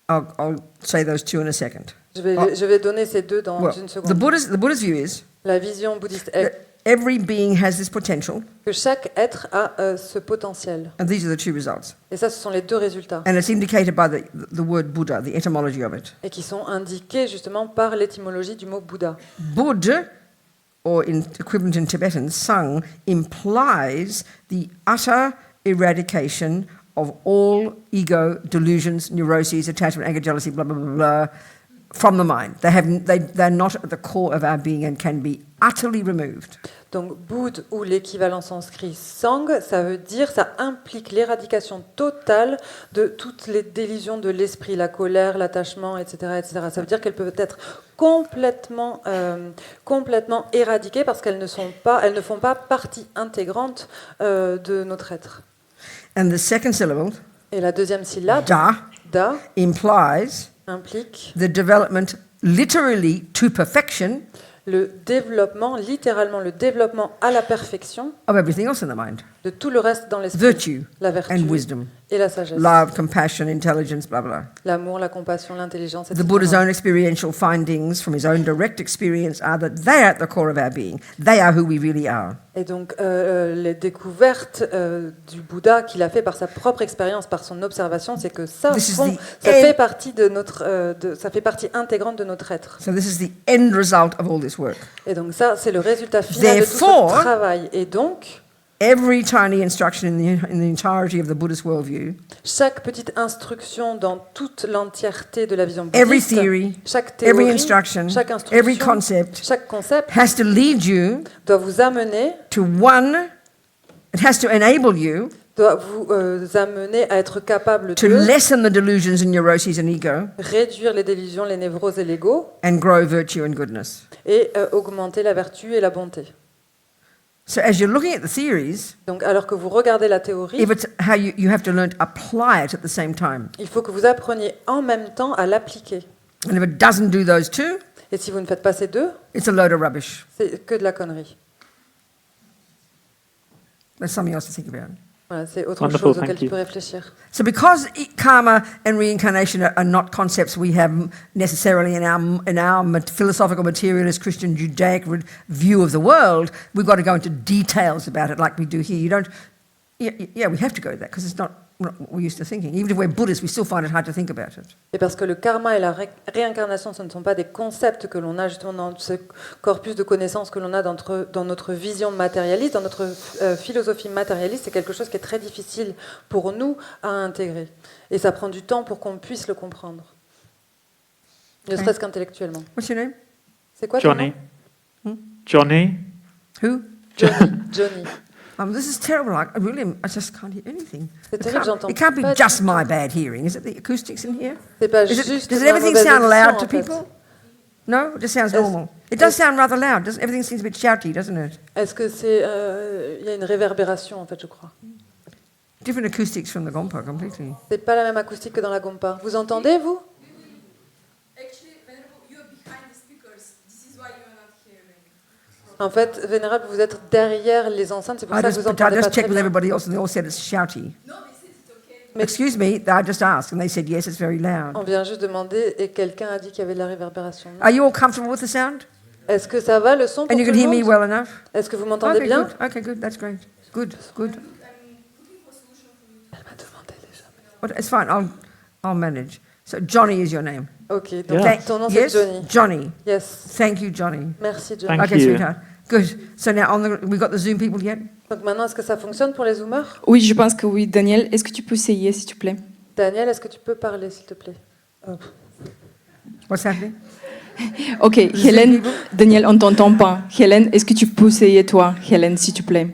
I'll say those two in a second. Je vais donner ces deux dans Well, une the seconde. Buddhist view is La vision bouddhiste est that every being has this potential, que chaque être a ce potentiel. and these are the two results. Et ça, ce sont les deux résultats. And it's indicated by the word Buddha, the etymology of it. Et qui sont indiqués justement par l'étymologie du mot Bouddha. Bud, or in equivalent in Tibetan, Sang, implies the utter eradication of all ego, delusions, neuroses, attachment, anger, jealousy, blah, blah, blah, blah, from the mind. They're not at the core of our being and can be utterly removed. Donc Bouddh ou l'équivalent sanskrit Sang, ça veut dire, ça implique l'éradication totale de toutes les délusions de l'esprit, la colère, l'attachement, etc., etc. Ça veut dire qu'elles peuvent être complètement éradiquées parce qu'elles ne font pas partie intégrante de notre être. And the second syllable, Et la deuxième syllabe, da, implies implique the development literally to perfection le développement, littéralement le développement à la perfection of everything else in the mind. de tout le reste dans l'esprit, Virtue la vertu and wisdom, et la sagesse, love, compassion, intelligence, blah, blah. l'amour, la compassion, l'intelligence, The etc. Buddha's own experiential findings from his own direct experience are that they are at the core of our being. They are who we really are. Et donc les découvertes du Bouddha qu'il a fait par sa propre expérience, par son observation, c'est que ça, This is ça the fait partie de notre, ça fait partie intégrante de notre être. So this is the end result of all this work. Et donc ça, c'est le résultat final de tout Therefore, ce travail. Et donc, every tiny instruction in the entirety of the Buddhist worldview, chaque petite instruction dans toute l'entièreté de la vision every bouddhiste, theory, chaque every théorie, instruction, chaque every instruction, concept chaque concept has to lead you doit vous amener, to one, it has to enable you doit vous amener à être capable to de lessen the delusions and neuroses and ego réduire les délusions, les névroses et l'ego, and grow virtue and goodness. et augmenter la vertu et la bonté. So as you're looking at the theories, Donc, alors que vous regardez la théorie, if it's how you have to learn to apply it at the same time. il faut que vous appreniez en même temps à l'appliquer. And if it doesn't do those two, Et si vous ne faites pas ces deux, it's a load of rubbish. c'est que de la connerie. There's something else to think about. Voilà, c'est autre Wonderful, chose auquel thank tu you. peux réfléchir. So because karma and reincarnation are not concepts we have necessarily in our philosophical, materialist, Christian, Judaic view of the world, we've got to go into details about it like we do here. You don't, yeah, we have to go to that because it's not what we're used to thinking. Even if we're Buddhists, we still find it hard to think about it. Et parce que le karma et la réincarnation, ce ne sont pas des concepts que l'on a justement dans ce corpus de connaissances que l'on a dans notre vision matérialiste, dans notre philosophie matérialiste, c'est quelque chose qui est très difficile pour nous à intégrer. Et ça prend du temps pour qu'on puisse le comprendre. Ne Okay. serait-ce qu'intellectuellement. What's your name? C'est quoi ton Johnny. nom? Johnny. Who? Johnny. This is terrible. I just can't hear anything. C'est terrible, j'entends It can't be pas just du my tout. bad hearing. Is it the acoustics in here? C'est pas Is juste does ma everything mauvaise sound audition, loud to en fait. people? No, it just sounds Est-ce- normal. It does sound rather loud. Everything seems a bit shouty, doesn't it? Est-ce que c'est il y a une réverbération en fait, je crois. Different acoustics from the Gompa completely. C'est pas la même acoustique que dans la Gompa. Vous entendez vous? En fait, Vénérable, vous êtes derrière les enceintes, c'est pour I ça que vous just entendez pas très checked with bien. everybody else and they all said it's shouty. Excuse me, I just asked and they said yes, it's very loud. On vient juste demander et quelqu'un a dit qu'il y avait de la réverbération. Are you all comfortable with the sound? Est-ce que ça va le son pour And you tout can le hear me monde? well enough? Est-ce que vous m'entendez bien? Good. Okay, good. That's great. Good, good. Elle m'a demandé déjà. Well, it's fine. I'll manage. So Johnny is your name. Ok, donc Yeah. ton nom c'est Yes, Johnny. Johnny. Yes. Thank you, Johnny. Merci Johnny. Thank Okay, you. sweetheart. Good. So now we got the Zoom people yet? Donc maintenant, est-ce que ça fonctionne pour les zoomers? Oui, je pense que oui. Daniel, est-ce que tu peux essayer, s'il te plaît? Daniel, est-ce que tu peux parler, s'il te plaît? Oh. What's happening? Ok, Hélène, Daniel, on t'entend pas. Hélène, est-ce que tu peux essayer, toi, Hélène, s'il te plaît?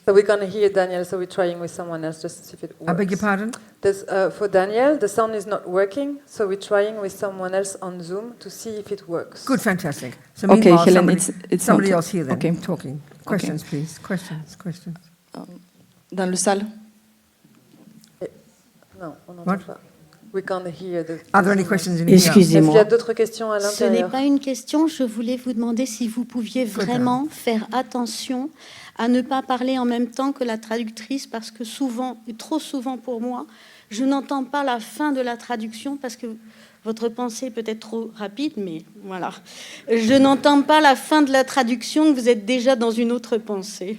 So we can't hear Daniel, so we're trying with someone else just to see if it I beg your works. pardon? For Daniel, the sound is not working, so we're trying with someone else on Zoom to see if it works. Good, fantastic. So Okay, meanwhile, Helen, somebody, it's somebody not- else here then okay. talking. Questions, please. Questions. Dans le salle? Non, on n'entend What? pas. We can't hear the. Are there any Zoomers. questions in here? Est-ce qu'il y a Excusez-moi. d'autres questions à Ce n'est l'intérieur? pas une question, je voulais vous demander si vous pouviez vraiment faire attention à ne pas parler en même temps que la traductrice, parce que souvent, et trop souvent pour moi, je n'entends pas la fin de la traduction parce que votre pensée peut être trop rapide, mais voilà. Je n'entends pas la fin de la traduction, vous êtes déjà dans une autre pensée.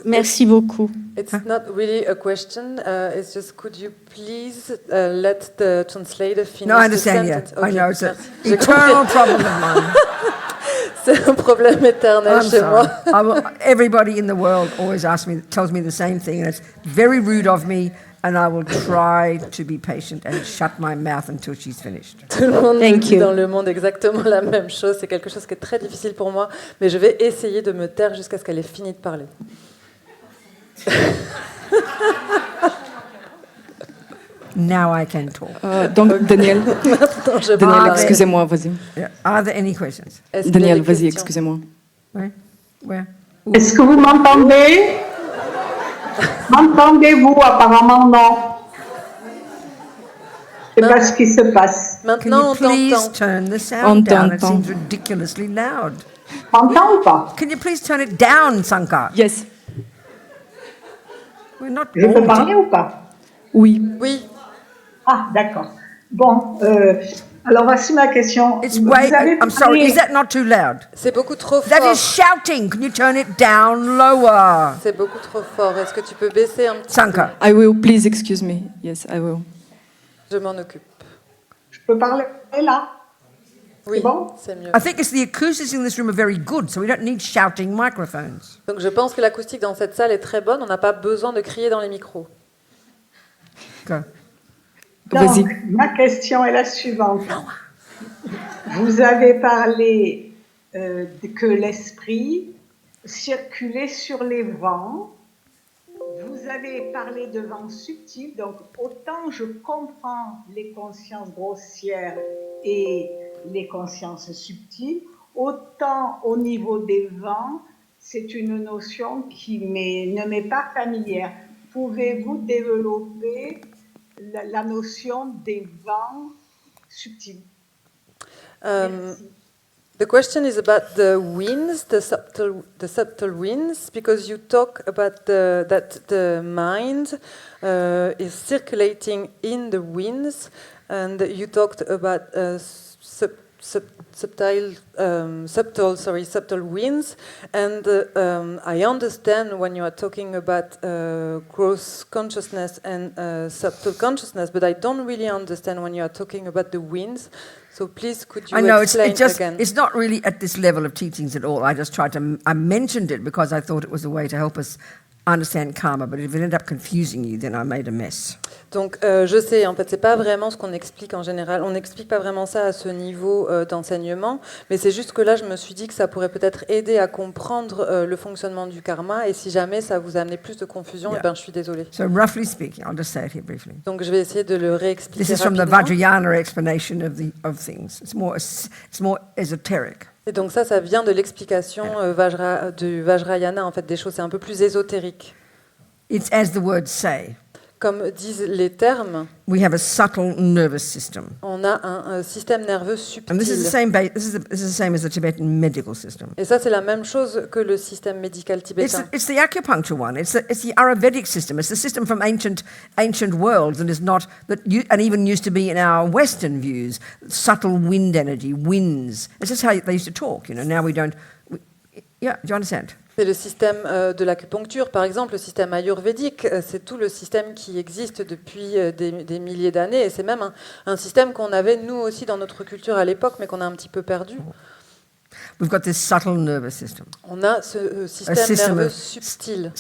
Merci beaucoup. It's not really a question. It's just, could you please let the translator finish No, I understand, the yeah. sentence? I Ok, know, it's an merci. J'ai eternal compris. problem of mine. C'est un problème éternel I'm chez moi. sorry. Everybody in the world always tells me the same thing, and it's very rude of me, and I will try to be patient and shut my mouth until she's finished. Tout le monde me Thank dit you. dans le monde exactement la même chose. C'est quelque chose qui est très difficile pour moi, mais je vais essayer de me taire jusqu'à ce qu'elle ait fini de parler. Now I can talk. Donc, Daniel, Maintenant, je Daniel, parle. excusez-moi, vas-y. Yeah. Are there any questions? Est-ce qu'il y a Daniel, des vas-y, questions? excusez-moi. Where? Est-ce que vous m'entendez? M'entendez-vous? Apparemment non. Je ne sais pas ce qui se passe. Can Maintenant, you on please t'entend. turn the On sound down? It t'entend. seems ridiculously loud. M'entends ou pas? Can you please turn it down, Sankar? Yes. We're not Je peux all parler ou pas? Oui. Oui, Ah, d'accord. Bon, alors voici ma question. It's Vous way. avez I'm sorry. parlé- Is that not too loud? c'est beaucoup trop That fort. is shouting. Can you turn it down lower? C'est beaucoup trop fort. Est-ce que tu peux baisser un petit Sankar. I will, please excuse me. Yes, I will. peu? Je m'en occupe. Je peux parler là? Oui, bon c'est mieux. I think it's the acoustics in this room are very good, so we don't need shouting microphones. Donc je pense que l'acoustique dans cette salle est très bonne. On n'a pas besoin de crier dans les micros. Go. Vas-y. Donc, ma question est la suivante. Vous avez parlé que l'esprit circulait sur les vents. Vous avez parlé de vents subtils. Donc, autant je comprends les consciences grossières et les consciences subtiles, autant au niveau des vents, c'est une notion qui ne m'est pas familière. Pouvez-vous développer la notion des vents subtils? Merci. The question is about the winds, the subtle winds, because you talk about that the mind is circulating in the winds, and you talked about subtle winds, and I understand when you are talking about gross consciousness and subtle consciousness, but I don't really understand when you are talking about the winds. So please, could you I know explain again? it's not really at this level of teachings at all. I just I mentioned it because I thought it was a way to help us understand karma, but if it ended up confusing you, then I made a mess. Donc, je sais, en fait, c'est pas vraiment ce qu'on explique en général. On n'explique pas vraiment ça à ce niveau d'enseignement, mais c'est juste que là, je me suis dit que ça pourrait peut-être aider à comprendre le fonctionnement du karma, et si jamais ça vous a amené plus de confusion, Yeah. eh ben, je suis désolée. So roughly speaking, I'll just say it here briefly. Donc, je vais essayer de le réexpliquer This is from the rapidement. Vajrayana explanation of things. It's more esoteric. Et donc ça vient de l'explication du Vajrayana, en fait, des choses, c'est un peu plus ésotérique. It's as the words say. Comme disent les termes, We have a subtle nervous system. on a un système nerveux And this is the subtil. same this is the same as the Tibetan medical system. Et ça, c'est la même chose que le système médical tibétain. It's the acupuncture one. It's the Ayurvedic system. It's the system from ancient worlds and is not and even used to be in our Western views. Subtle wind energy, winds. It's just how they used to talk. Now we don't. Yeah, do you understand? C'est le système de l'acupuncture, par exemple, le système ayurvédique. C'est tout le système qui existe depuis des milliers d'années. Et c'est même un système qu'on avait, nous aussi, dans notre culture à l'époque, mais qu'on a un petit peu perdu. We've got this subtle nervous system. On a ce système system nerveux of subtil.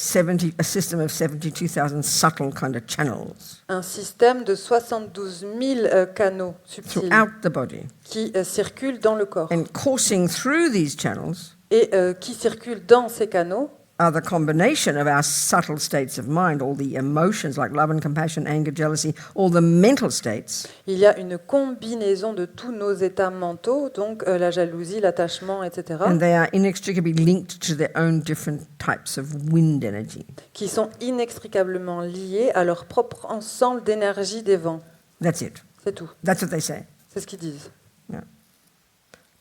A system of 72,000 subtle kind of channels Un système de 72 000 canaux subtils throughout the body. qui circulent dans le corps. And coursing through these channels Et qui circulent dans ces canaux are the combination of our subtle states of mind, all the emotions like love and compassion, anger, jealousy, all the mental states, il y a une combinaison de tous nos états mentaux, donc la jalousie, l'attachement, etc., and they are inextricably linked to their own different types of wind energy. qui sont inextricablement liés à leur propre ensemble d'énergie des vents. That's it. C'est tout. That's what they say. C'est ce qu'ils disent.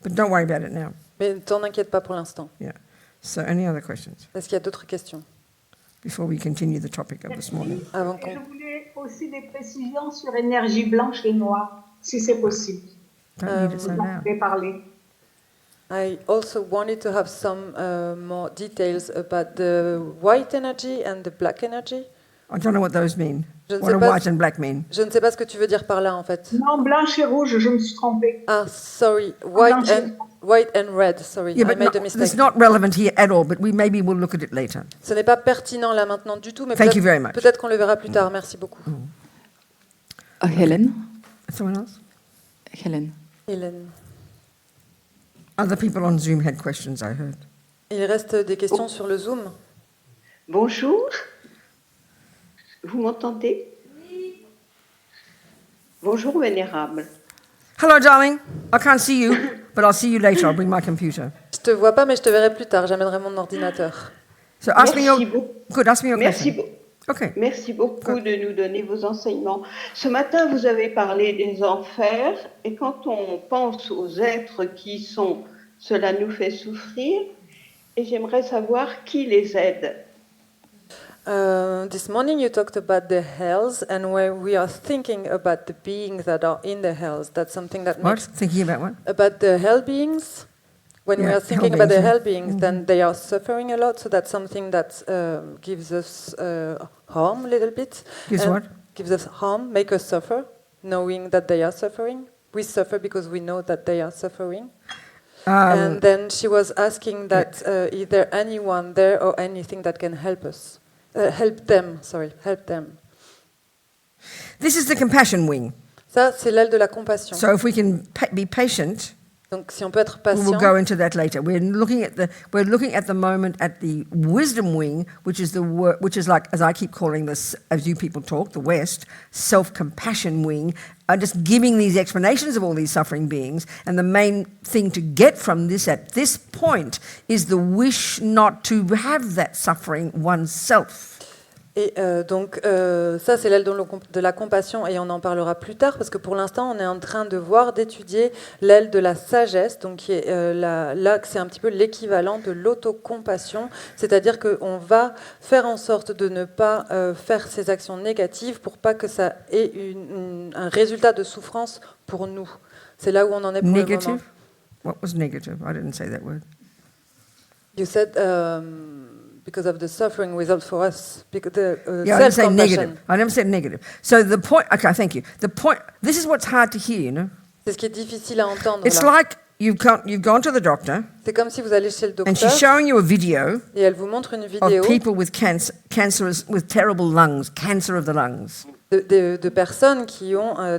But don't worry about it now. Mais t'en inquiète pas pour l'instant. Yeah. So any other questions Est-ce qu'il y a d'autres questions before we continue the topic of this morning? avant Et qu'on... je voulais aussi des précisions sur énergie blanche et noire, si c'est possible. Don't need it so Vous en loud. avez parlé. I also wanted to have some more details about the white energy and the black energy. I don't know what those mean. Je ne What sais do pas- white and black mean? Je ne sais pas ce que tu veux dire par là, en fait. Non, blanche et rouge, je me suis trompée. Ah, sorry. Blanche White and red, sorry, Yeah, I but made a it's mistake. not relevant here at all, but maybe we'll look at it later. Ce n'est pas pertinent là maintenant du tout, mais Thank you very much. peut-être qu'on le verra plus tard. Merci beaucoup. Helen. Someone else? Helen. Hélène. Other people on Zoom had questions, I heard. Il reste des questions sur le Zoom. Bonjour. Vous m'entendez? Oui. Bonjour, vénérable. Hello, darling. I can't see you, but I'll see you later. I'll bring my computer. Je te vois pas, mais je te verrai plus tard. J'amènerai mon ordinateur. So ask me your... Merci beaucoup. Good, ask me your Merci, question. Okay. merci beaucoup de nous donner vos enseignements. Ce matin, vous avez parlé des enfers, et quand on pense aux êtres qui sont, cela nous fait souffrir, et j'aimerais savoir qui les aide. This morning you talked about the hells, and when we are thinking about the beings that are in the hells, that's something that What? makes Thinking about what? about the hell beings. When we Yeah, are thinking hell about the beings, yeah. hell beings, then they are suffering a lot. So that's something that gives us harm a little bit. Gives And what? Gives us harm, make us suffer, knowing that they are suffering. We suffer because we know that they are suffering. And then she was asking that is there anyone there or anything that can help us? Help them. This is the compassion wing. Ça, c'est l'aile de la compassion. So if we can be patient, Donc, si on peut être we will patient, go into that later. We're looking at the moment at the wisdom wing, which is which is like, as I keep calling this, as you people talk, the West, self-compassion wing, just giving these explanations of all these suffering beings. And the main thing to get from this at this point is the wish not to have that suffering oneself. Et donc, ça, c'est l'aile de la compassion, et on en parlera plus tard, parce que pour l'instant, on est en train de voir, d'étudier l'aile de la sagesse, donc qui est là, c'est un petit peu l'équivalent de l'autocompassion, c'est-à-dire qu'on va faire en sorte de ne pas faire ces actions négatives pour pas que ça ait un résultat de souffrance pour nous. C'est là où on en est pour le moment. Negative? What was negative? I didn't say that word. You said because of the suffering result for us, because the Yeah, I didn't say self-compassion. negative. I never said negative. So the point, okay, thank you. The point, this is what's hard to hear, you know? C'est ce qui est difficile à entendre. It's là. like you've gone to the doctor C'est comme si vous allez chez le and she's docteur showing you a video et elle vous montre une vidéo of people with with terrible lungs, cancer of the lungs. de personnes qui ont un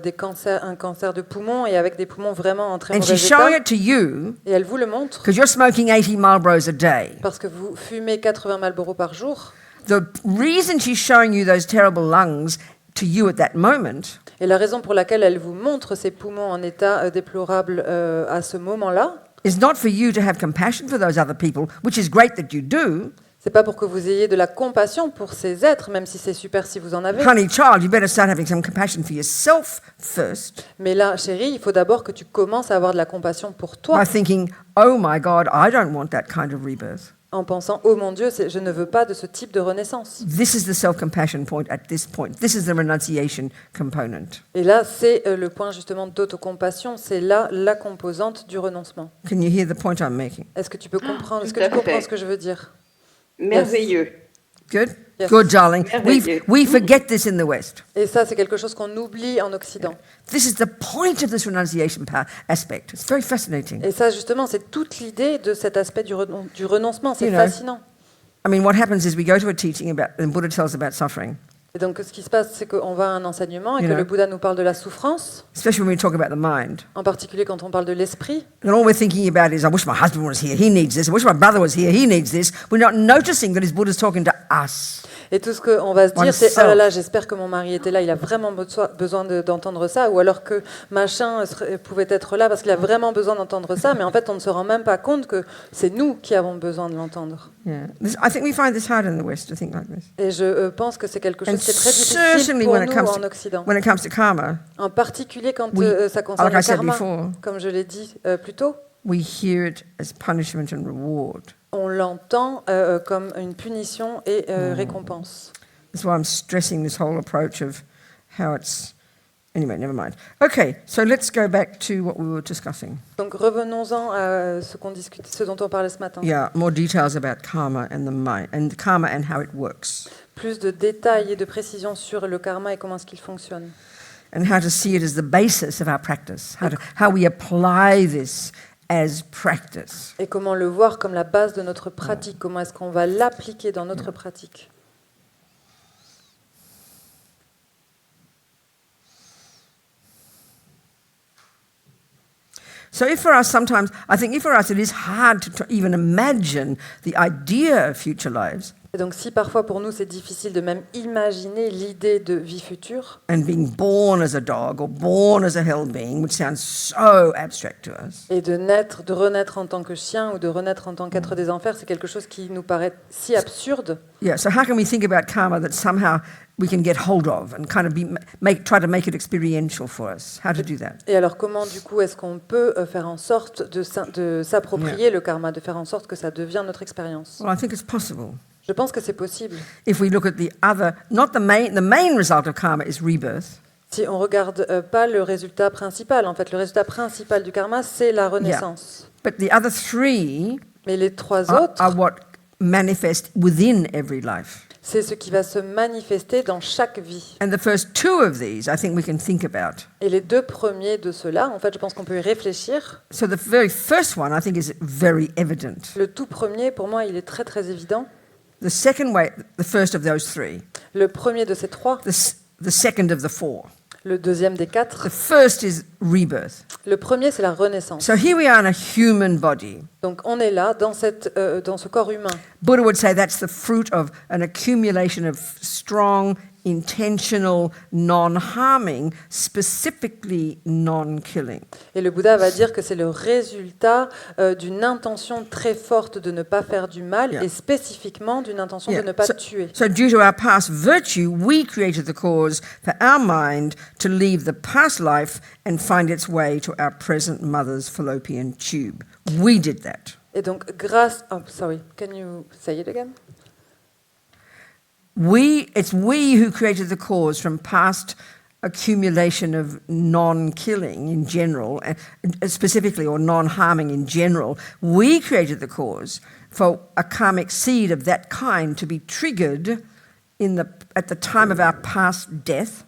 cancer de poumon et avec des poumons vraiment en très And mauvais she's showing état. it to you Et elle vous le montre because you're smoking 80 Marlboros a day. parce que vous fumez 80 Marlboro par jour. The reason she's showing you those terrible lungs to you at that moment Et la raison pour laquelle elle vous montre ces poumons en état déplorable à ce moment-là, is not for you to have compassion for those other people, which is great that you do. c'est pas pour que vous ayez de la compassion pour ces êtres, même si c'est super si vous en avez. Honey child, you better start having some compassion for yourself first Mais là, chérie, il faut d'abord que tu commences à avoir de la compassion pour toi, by thinking, oh my God, I don't want that kind of rebirth. en pensant, oh mon Dieu, je ne veux pas de ce type de renaissance. This is the self-compassion point at this point. This is the renunciation component. Et là, c'est le point justement d'autocompassion, c'est là la composante du renoncement. Can you hear the point I'm making? Est-ce que tu peux comprendre, est-ce que tout à tu comprends fait. ce que je veux dire? Merveilleux. Good? Yes. Good, darling. Merveilleux. We forget this in the West. Et ça, c'est quelque chose qu'on oublie en Occident. This is the point of this renunciation aspect. It's very fascinating. Et ça, justement, c'est toute l'idée de cet aspect du renoncement. C'est You know. fascinant. I mean, what happens is we go to a teaching about, and Buddha tells about suffering, Et donc, ce qui se passe, c'est qu'on va à un enseignement et You que know. le Bouddha nous parle de la souffrance, especially when we talk about the mind. en particulier quand on parle de l'esprit. And all we're thinking about is, I wish my husband was here, he needs this. I wish my brother was here, he needs this. We're not noticing that his Buddha's talking to us. Et tout ce qu'on va se dire, c'est Oneself. oh là là, j'espère que mon mari était là, il a vraiment besoin d'entendre ça, ou alors que machin pouvait être là parce qu'il a vraiment besoin d'entendre ça, mais en fait, on ne se rend même pas compte que c'est nous qui avons besoin de l'entendre. Yeah. I think we find this hard in the West to think like this. Et je pense que c'est quelque chose And qui est très difficile certainly pour when it nous comes en to, Occident. when it comes to karma, En particulier quand We- ça concerne like I le said karma, before. comme je l'ai dit plus tôt. we hear it as punishment and reward. On l'entend comme une punition et récompense. That's why I'm stressing this whole approach of how it's... Anyway, never mind. Okay, so let's go back to what we were discussing. Donc revenons-en à ce dont on parlait ce matin. Yeah, more details about karma and the mind, and karma and how it works, Plus de détails et de précisions sur le karma et comment est-ce qu'il fonctionne. and how to see it as the basis of our practice, how we apply this as practice. Et comment le voir comme la base de notre pratique? Comment est-ce qu'on va l'appliquer dans notre pratique? So if for us sometimes, I think if for us it is hard to even imagine the idea of future lives, Et donc si parfois pour nous c'est difficile de même imaginer l'idée de vie future, and being born as a dog or born as a hell being, which sounds so abstract to us, et de renaître en tant que chien ou de renaître en tant qu'être des enfers, c'est quelque chose qui nous paraît si absurde. yeah, so how can we think about karma that somehow we can get hold of and kind of try to make it experiential for us? How to do that? Et alors comment du coup est-ce qu'on peut faire en sorte de s'approprier le karma, de faire en sorte que ça devienne notre expérience? Well, I think it's possible. Je pense que c'est possible. If we look at the other, not the main result of karma is rebirth. Si on regarde pas le résultat principal, en fait, le résultat principal du karma, c'est la renaissance. But the other three Mais les trois are autres, what manifest within every life. c'est ce qui va se manifester dans chaque vie. And the first two of these, I think we can think about. Et les deux premiers de ceux-là, en fait, je pense qu'on peut y réfléchir. So the very first one, I think, is very evident. Le tout premier, pour moi, il est très très évident. The second way, the first of those three, Le premier de ces trois, the second of the four. le deuxième des quatre. The first is rebirth. Le premier, c'est la renaissance. So here we are in a human body. Donc on est là, dans ce corps humain. Buddha would say that's the fruit of an accumulation of strong, intentional, non-harming, specifically non-killing. Et le Bouddha va dire que c'est le résultat d'une intention très forte de ne pas faire du mal Yeah. et spécifiquement d'une intention Yeah. de ne pas tuer. So due to our past virtue, we created the cause for our mind to leave the past life and find its way to our present mother's fallopian tube. We did that. Et donc grâce... Oh, sorry, can you say it again? It's we who created the cause from past accumulation of non-killing in general, specifically, or non-harming in general. We created the cause for a karmic seed of that kind to be triggered at the time of our past death.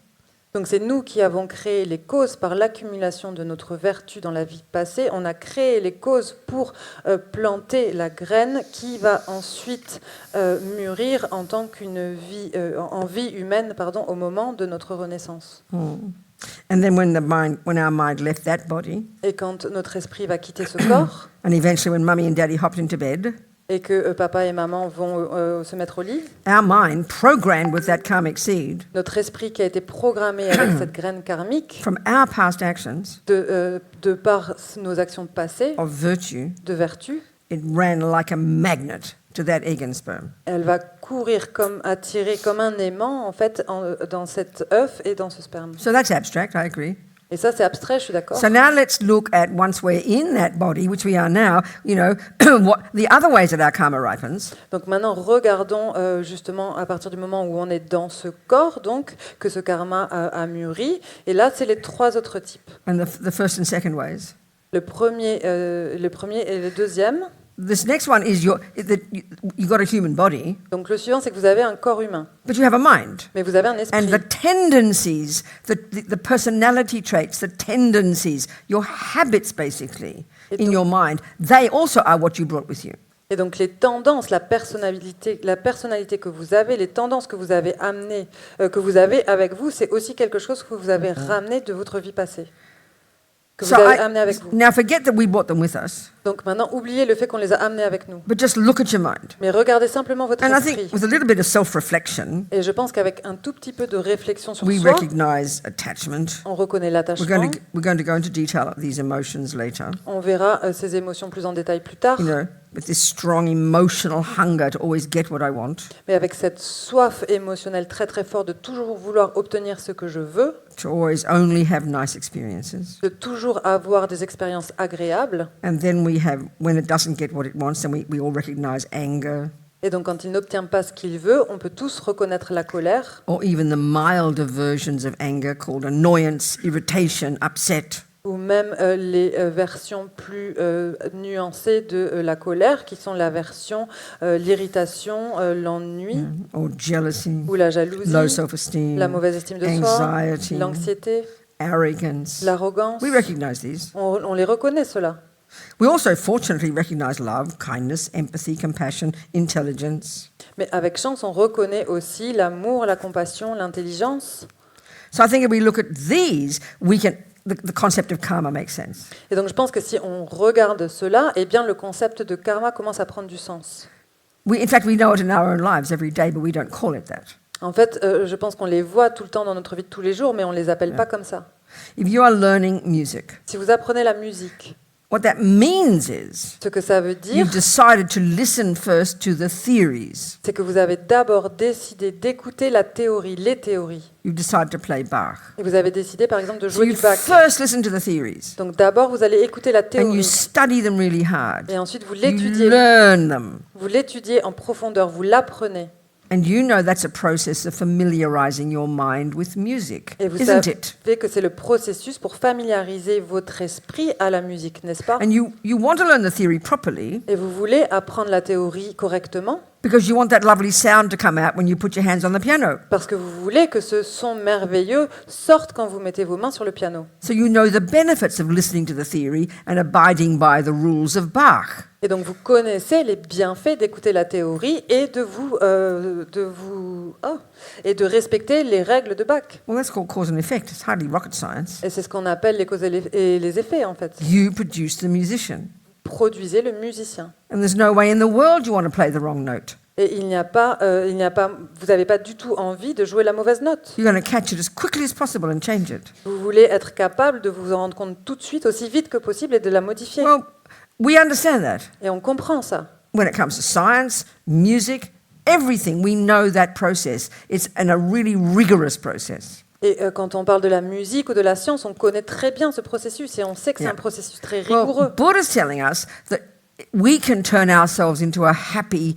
Donc c'est nous qui avons créé les causes par l'accumulation de notre vertu dans la vie passée. On a créé les causes pour planter la graine qui va ensuite mûrir en tant qu'une vie, en vie humaine, au moment de notre renaissance. And then when our mind left that body, Et quand notre esprit va quitter ce corps, and eventually when Mummy and Daddy hopped into bed, et que papa et maman vont se mettre au lit, our mind, programmed with that karmic seed, notre esprit qui a été programmé avec cette graine karmique, from our past actions de par nos actions passées, of virtue, de vertu, it ran like a magnet to that egg and sperm. elle va courir attirer comme un aimant en fait dans cet œuf et dans ce sperme. So that's abstract, I agree. Et ça c'est abstrait, je suis d'accord. So now let's look at, once we're in that body, which we are now, what the other ways that our karma ripens. Donc maintenant regardons justement à partir du moment où on est dans ce corps, donc que ce karma a mûri. Et là c'est les trois autres types. And the first and second ways. Le premier et le deuxième. This next one is you got a human body, Donc le suivant, c'est que vous avez un corps humain, but you have a mind. mais vous avez un And esprit. the tendencies, the personality traits, the tendencies, your habits basically in your mind, they also are what you brought with you. Et donc les tendances, la personnalité que vous avez, les tendances que vous avez amenées, que vous avez avec vous, c'est aussi quelque chose que vous avez ramené de votre vie passée, que vous avez amené avec vous. Now forget that we brought them with us, Donc maintenant, oubliez le fait qu'on les a amenés avec nous. but just look at your mind. Mais regardez simplement votre And I esprit. think with a little bit of self-reflection, Et je pense qu'avec un tout petit peu de réflexion sur we soi, recognize attachment. on reconnaît We're l'attachement. going to go into detail of these emotions later. On verra ces émotions plus en détail plus tard. With this strong emotional hunger to always get what I want. Mais avec cette soif émotionnelle très très forte de toujours vouloir obtenir ce que je veux, To always only have nice experiences. de toujours avoir des expériences agréables. And then we have, when it doesn't get what it wants, then we all recognize anger, Et donc quand il n'obtient pas ce qu'il veut, on peut tous reconnaître la colère, or even the milder versions of anger called annoyance, irritation, upset. ou même les versions plus nuancées de la colère, qui sont la version l'irritation, l'ennui, Or jealousy, ou la jalousie, low self-esteem, la mauvaise estime de soi, anxiety, l'anxiété, arrogance. l'arrogance. We recognize these. On les reconnaît, cela. We also fortunately recognize love, kindness, empathy, compassion, intelligence. Mais avec chance, on reconnaît aussi l'amour, la compassion, l'intelligence. So I think if we look at these, the concept of karma makes sense. Et donc je pense que si on regarde cela, eh bien le concept de karma commence à prendre du sens. In fact, we know it in our own lives every day, but we don't call it that. En fait, je pense qu'on les voit tout le temps dans notre vie de tous les jours, mais on ne les appelle pas comme ça. If you are learning music, Si vous apprenez la musique, what that means is ce que ça veut dire, you've decided to listen first to the theories. c'est que vous avez d'abord décidé d'écouter la théorie, les théories. You've decided to play Bach. Et vous avez décidé, par exemple, de So jouer you du Bach. first listen to the theories, Donc d'abord, vous allez écouter la and you théorie. study them really hard. Et ensuite, vous You l'étudiez. learn them. Vous l'étudiez en profondeur, vous l'apprenez. And you know that's a process of familiarizing your mind with music, Et vous isn't it? savez que c'est le processus pour familiariser votre esprit à la musique, n'est-ce pas? And you want to learn the theory properly Et vous voulez apprendre la théorie correctement because you want that lovely sound to come out when you put your hands on the piano. parce que vous voulez que ce son merveilleux sorte quand vous mettez vos mains sur le piano. So you know the benefits of listening to the theory and abiding by the rules of Bach. Et donc vous connaissez les bienfaits d'écouter la théorie et et de respecter les règles de Bach. Well, that's called cause and effect. It's hardly rocket science. Et c'est ce qu'on appelle les causes et les effets en fait. You produce the musician. Produisez le musicien. And there's no way in the world you want to play the wrong note. Et vous n'avez pas du tout envie de jouer la mauvaise note. You're going to catch it as quickly as possible and change it. Vous voulez être capable de vous en rendre compte tout de suite, aussi vite que possible, et de la modifier. Well, we understand that. Et on comprend ça. When it comes to science, music, everything, we know that process. It's a really rigorous process. Et quand on parle de la musique ou de la science, on connaît très bien ce processus et on sait que c'est Yeah. un processus très Well, rigoureux. Buddha's telling us that we can turn ourselves into a happy,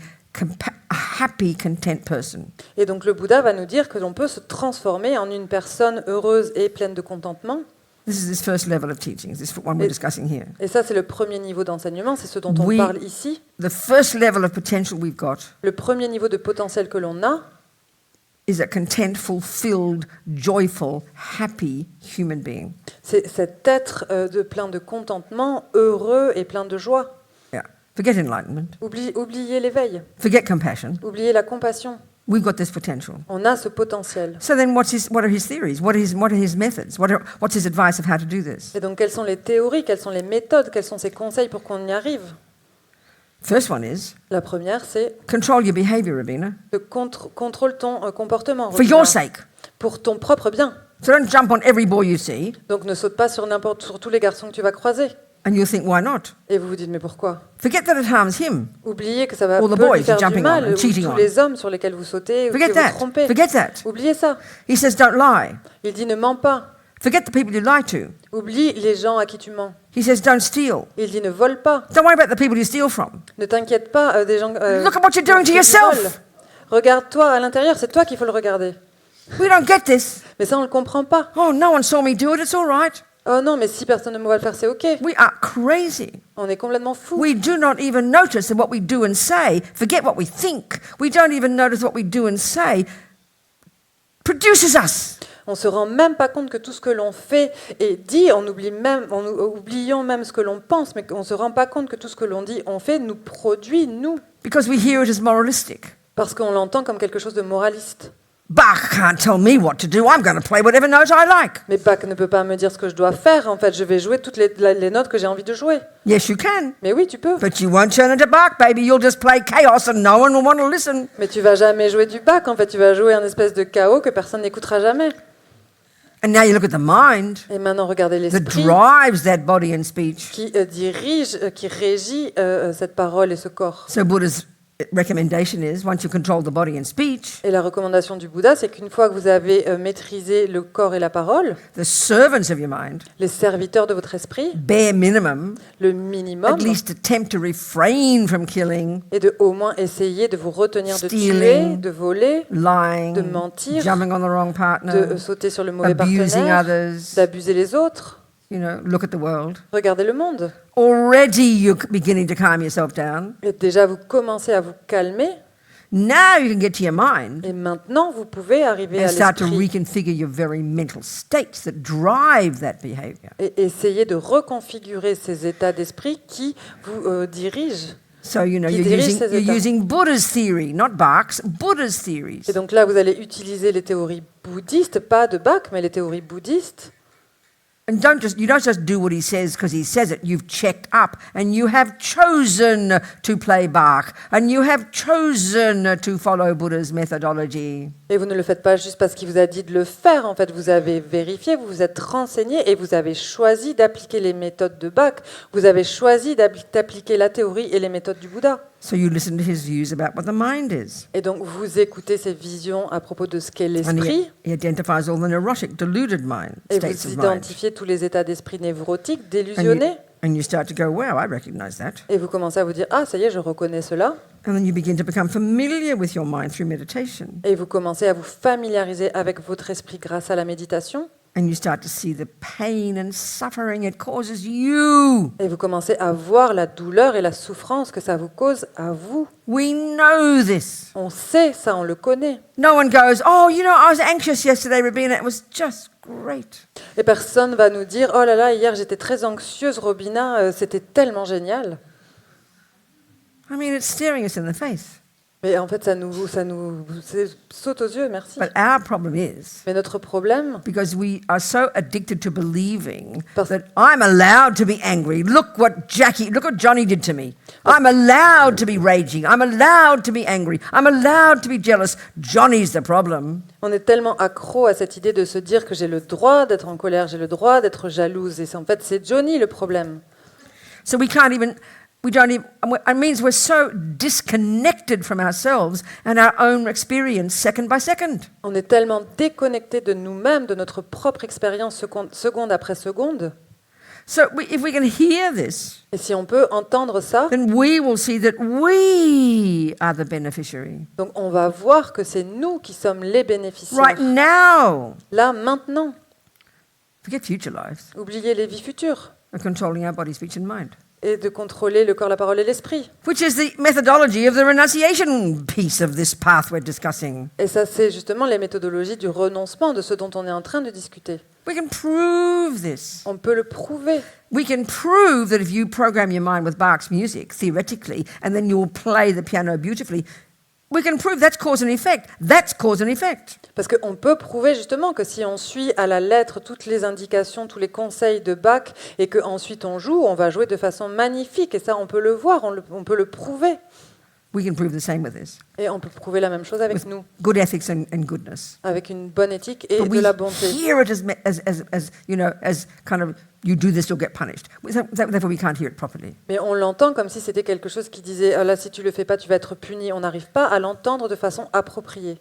content person. Et donc le Bouddha va nous dire que l'on peut se transformer en une personne heureuse et pleine de contentement. This is this first level of teachings, this one we're discussing here. Et ça, c'est le premier niveau d'enseignement, c'est ce dont on Oui. parle ici. The first level of potential we've got Le premier niveau de potentiel que l'on a, is a content, fulfilled, joyful, happy human being. c'est cet être de plein de contentement, heureux et plein de joie. Yeah. Forget enlightenment. Oubliez l'éveil, Forget compassion. oubliez la compassion. We've got this potential. On a ce potentiel. So then what are his theories? What are his methods? What's his advice of how to do this? Et donc, quelles sont les théories, quelles sont les méthodes, quels sont ses conseils pour qu'on y arrive? First one is La première, c'est control your behavior, Rabina, de contrôle ton comportement. for your Robina, sake. pour ton propre bien. So don't jump on every boy you see Donc, ne saute pas sur tous les garçons que tu vas croiser. and you'll think, why not? Et vous vous dites, mais pourquoi? Forget that it harms him. Oubliez que ça va All the peut boys lui faire you're du jumping on mal, and ou cheating tous on. les hommes sur lesquels vous sautez, ou que Forget vous that. trompez. Forget that. Oubliez ça. He says, don't lie. Il dit, ne mens pas. Forget the people you lie to. Oublie les gens à qui tu mens. He says, don't steal. Il dit, ne vole pas. Don't worry about the people you steal from. Ne t'inquiète pas des gens... Look at what you're doing to qui yourself. volent. Regarde-toi à l'intérieur, c'est toi qu'il faut le regarder. We don't get this. Mais ça, on ne le comprend pas. Oh, no one saw me do it. It's all right. Oh non, mais si personne ne me voit le faire, c'est OK. We are crazy. On est complètement fous. We do not even notice that what we do and say, forget what we think. We don't even notice what we do and say produces us. On se rend même pas compte que tout ce que l'on fait et dit, oublions même ce que l'on pense, mais on se rend pas compte que tout ce que l'on dit, on fait, nous produit, nous. Because we hear it as moralistic. Parce qu'on l'entend comme quelque chose de moraliste. Bach can't tell me what to do. I'm going to play whatever note I like. Mais Bach ne peut pas me dire ce que je dois faire. En fait, je vais jouer toutes les notes que j'ai envie de jouer. Yes, you can. Mais oui, tu peux. But you won't turn into Bach, baby. You'll just play chaos and no one will want to listen. Mais tu vas jamais jouer du Bach. En fait, tu vas jouer un espèce de chaos que personne n'écoutera jamais. And now you look at the mind Et maintenant, regardez that l'esprit drives that body and speech. qui qui régit cette parole et ce corps. So Buddha's recommendation is, once you control the body and speech, Et la recommandation du Bouddha, c'est qu'une fois que vous avez maîtrisé le corps et la parole, the servants of your mind, les serviteurs de votre esprit, bare minimum, le minimum at least attempt to refrain from killing, est de au moins essayer de vous retenir de tuer, Stealing, de voler, lying, de mentir, jumping on the wrong partner, de sauter sur le mauvais abusing partenaire, others. d'abuser les autres. You know, look at the world. Regardez le monde. Already you're beginning to calm yourself down. Et déjà, vous commencez à vous calmer. Now you can get to your mind Et maintenant, vous pouvez arriver and à start to l'esprit reconfigure your very mental states that drive that behavior. et essayer de reconfigurer ces états d'esprit qui vous dirigent. So, you know, Qui you're dirige using, ces you're états. using Buddha's theory, not Bach's, Buddha's theories. Et donc là, vous allez utiliser les théories bouddhistes, pas de Bach, mais les théories bouddhistes. And you don't just do what he says because he says it. You've checked up and you have chosen to play Bach and you have chosen to follow Buddha's methodology. Et vous ne le faites pas juste parce qu'il vous a dit de le faire. En fait, vous avez vérifié, vous vous êtes renseigné et vous avez choisi d'appliquer les méthodes de Bach. Vous avez choisi d'appliquer la théorie et les méthodes du Bouddha. So you listen to his views about what the mind is. Et donc, vous écoutez ses visions à propos de ce qu'est And l'esprit. he identifies all the neurotic, deluded mind, Et states vous of mind. identifiez tous les états d'esprit névrotiques, délusionnés. And you start to go, wow, I recognize that. Et vous commencez à vous dire, ah, ça y est, je reconnais cela. And then you begin to become familiar with your mind through meditation. Et vous commencez à vous familiariser avec votre esprit grâce à la méditation. And you start to see the pain and suffering it causes you. Et vous commencez à voir la douleur et la souffrance que ça vous cause à vous. We know this. On sait ça, on le connaît. No one goes, oh, you know, I was anxious yesterday, Rabina. It was just great. Et personne va nous dire, oh là là, hier j'étais très anxieuse, Robina, c'était tellement génial. I mean, it's staring us in the face. Mais en fait, ça saute aux yeux, merci. But our problem is, Mais notre problème, because we are so addicted to believing Parce- that I'm allowed to be angry. Look what Johnny did to me. I'm allowed to be raging. I'm allowed to be angry. I'm allowed to be jealous. Johnny's the problem. on est tellement accro à cette idée de se dire que j'ai le droit d'être en colère, j'ai le droit d'être jalouse. Et en fait, c'est Johnny le problème. So we don't even, it means we're so disconnected from ourselves and our own experience second by second. On est tellement déconnecté de nous-mêmes, de notre propre expérience seconde après seconde. So if we can hear this, Et si on peut entendre ça, then we will see that we are the beneficiary. donc on va voir que c'est nous qui sommes les bénéficiaires. Right now. Là, maintenant. Forget future lives. Oubliez les vies futures We're controlling our body, speech and mind. et de contrôler le corps, la parole et l'esprit. Which is the methodology of the renunciation piece of this path we're discussing. Et ça, c'est justement les méthodologies du renoncement, de ce dont on est en train de discuter. We can prove this. On peut le prouver. We can prove that if you program your mind with Bach's music, theoretically, and then you'll play the piano beautifully, we can prove that's cause and effect. That's cause and effect. Parce qu'on peut prouver justement que si on suit à la lettre toutes les indications, tous les conseils de Bach, et qu'ensuite on joue, on va jouer de façon magnifique. Et ça, on peut le voir, on peut le prouver. We can prove the same with this. Et on peut prouver la même chose avec nous, Good ethics and goodness. avec une bonne éthique et But de we la bonté. hear it as you know, as kind of, you do this, you'll get punished. Therefore, we can't hear it properly. Mais on l'entend comme si c'était quelque chose qui disait ah là, si tu le fais pas, tu vas être puni. On n'arrive pas à l'entendre de façon appropriée.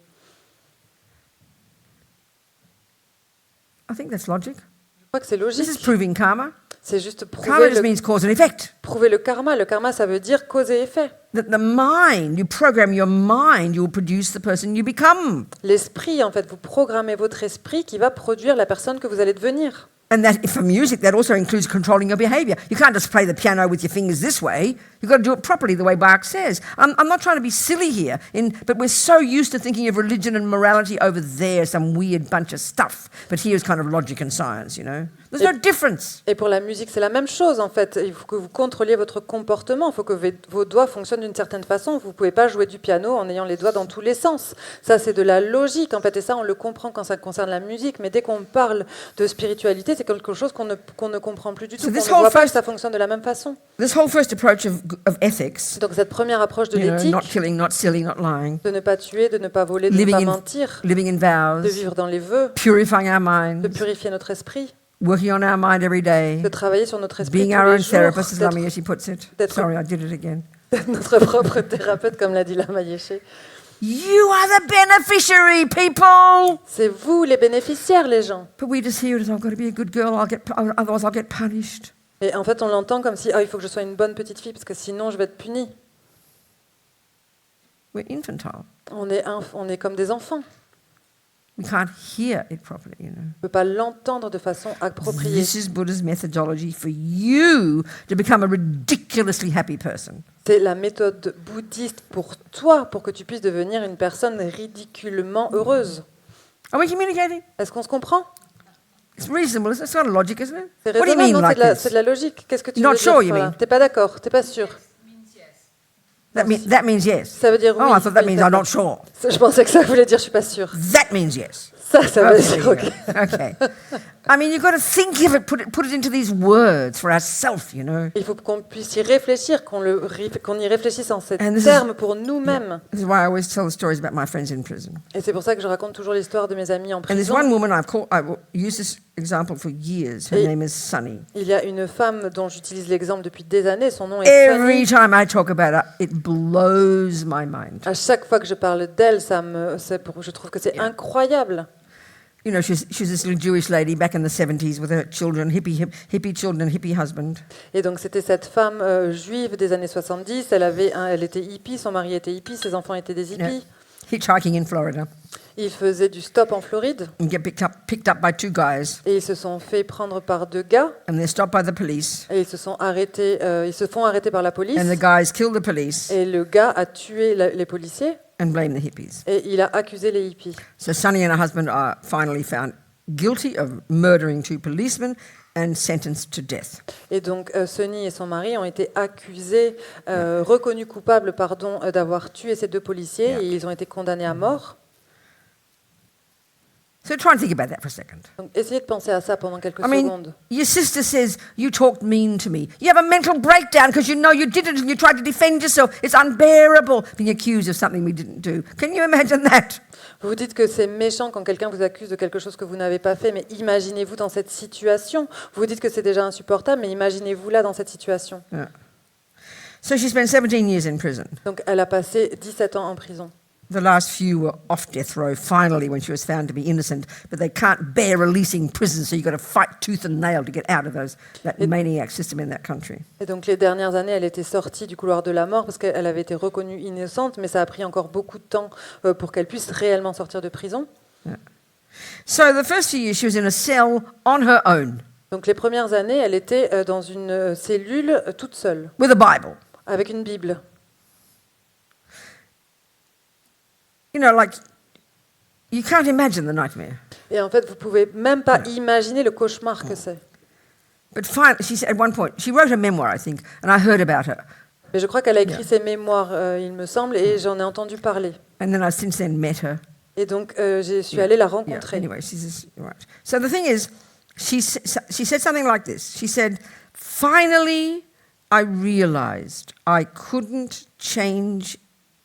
I think that's logic. Je crois que c'est This is logique. proving karma. C'est juste Karma just means cause and effect. prouver le karma. Le karma, ça veut dire cause et effet. That the mind, you program your mind, you'll produce the person you become. L'esprit, en fait, vous programmez votre esprit qui va produire la personne que vous allez devenir. And that, for music, that also includes controlling your behavior. You can't just play the piano with your fingers this way. You've got to do it properly, the way Bach says. I'm not trying to be silly here, but we're so used to thinking of religion and morality over there, some weird bunch of stuff. But here's kind of logic and science, you know. There's no difference. Et pour la musique, c'est la même chose, en fait. Il faut que vous contrôliez votre comportement. Il faut que vos doigts fonctionnent d'une certaine façon. Vous ne pouvez pas jouer du piano en ayant les doigts dans tous les sens. Ça, c'est de la logique, en fait. Et ça, on le comprend quand ça concerne la musique. Mais dès qu'on parle de spiritualité, c'est quelque chose qu'on ne comprend plus du tout. So On this ne voit whole pas que first- ça fonctionne de la même façon. This whole first approach of ethics, Donc cette première approche de you know, l'éthique, not killing, not stealing, not lying, de ne pas tuer, de ne pas voler, de ne Living pas in- mentir, living in de vows, vivre dans les vœux, purifying our de minds, purifier notre esprit, working on our mind every day, de travailler sur notre esprit being tous our les own jours, therapist, as d'être Lama Yeshe puts it. d'être- Sorry, I did it again. notre propre thérapeute, comme l'a dit Lama Yeshe. You are the beneficiary, people. C'est vous les bénéficiaires, les gens. But we just hear it as I've got to be a good girl, otherwise I'll get punished. Et en fait, on l'entend comme si il faut que je sois une bonne petite fille parce que sinon je vais être punie. We're infantile. On est comme des enfants. we can't hear it properly, you know. On ne peut pas l'entendre de façon appropriée. This is Buddha's methodology for you to become a ridiculously happy person. C'est la méthode bouddhiste pour toi, pour que tu puisses devenir une personne ridiculement heureuse. Are we communicating? Est-ce qu'on se comprend? It's reasonable. It's not a logic, isn't it? C'est What do you raisonnable, mean non, like c'est this? de la logique. Qu'est-ce que tu Not veux sure, dire you par là? mean? T'es pas d'accord, t'es pas sûr. That means yes. Ça veut dire oui. Oh, I thought that oui, means I'm d'accord. not sure. Je pensais que ça voulait dire je suis pas sûre. That means yes. Ça veut Okay, dire ok. okay. I mean, you've got to think of it, put it into these words for ourselves, you know. Il faut qu'on puisse y réfléchir, qu'on y réfléchisse en ces And this is- termes pour nous-mêmes. This is why I always tell the stories about my friends in prison. Et c'est pour ça que je raconte toujours l'histoire de mes amis en And there's prison. one woman I've used this example for years. Her Et- name is Sunny. Il y a une femme dont j'utilise l'exemple depuis des années. Son nom est Every Fanny. time I talk about her, it blows my mind. À chaque fois que je parle d'elle, je trouve que c'est incroyable. You know, she's this little Jewish lady back in the 70s with her children, hippie children, hippie husband. Et donc c'était cette femme juive des années 70. Elle était hippie, son mari était hippie, ses enfants étaient des hippies. Hitchhiking in Florida. Ils faisaient du stop en Floride And get picked up by two guys. et ils se sont fait prendre par deux gars And they're stopped by the police. et ils se font arrêter par la police. And the guys kill the police Et le gars a tué les policiers and blame the hippies. et il a accusé les hippies. So Sunny and her husband are finally found guilty of murdering two policemen and sentenced to death. Et donc Sunny et son mari ont été accusés, reconnus coupables, d'avoir tué ces deux policiers Yeah. et ils ont été condamnés à mort. So try and think about that for a second. Donc essayez de penser à ça pendant quelques I mean, secondes. your sister says you talked mean to me. You have a mental breakdown because you know you didn't and you tried to defend yourself. It's unbearable being accused of something we didn't do. Can you imagine that? Vous vous dites que c'est méchant quand quelqu'un vous accuse de quelque chose que vous n'avez pas fait, mais imaginez-vous dans cette situation. Vous vous dites que c'est déjà insupportable, mais imaginez-vous là dans cette situation. Yeah. So she spent 17 years in prison. Donc elle a passé 17 ans en prison. The last few were off death row finally when she was found to be innocent, but they can't bear releasing prisoners, so you've got to fight tooth and nail to get out of that maniac system in that country. Et donc les dernières années, elle était sortie du couloir de la mort parce qu'elle avait été reconnue innocente, mais ça a pris encore beaucoup de temps pour qu'elle puisse réellement sortir de prison. So the first few years she was in a cell on her own Donc les premières années, elle était dans une cellule toute seule, with a Bible. avec une Bible. You know, like, you can't imagine the nightmare. Et en fait, vous pouvez même pas imaginer le cauchemar que c'est. But finally, she said at one point, she wrote a memoir, I think, and I heard about her. Mais je crois qu'elle a écrit ses mémoires, il me semble, et j'en ai entendu parler. And then I since then met her. Et donc, je suis allée la Yeah, rencontrer. anyway, she's right. So the thing is, she said something like this. She said, finally, I realized I couldn't change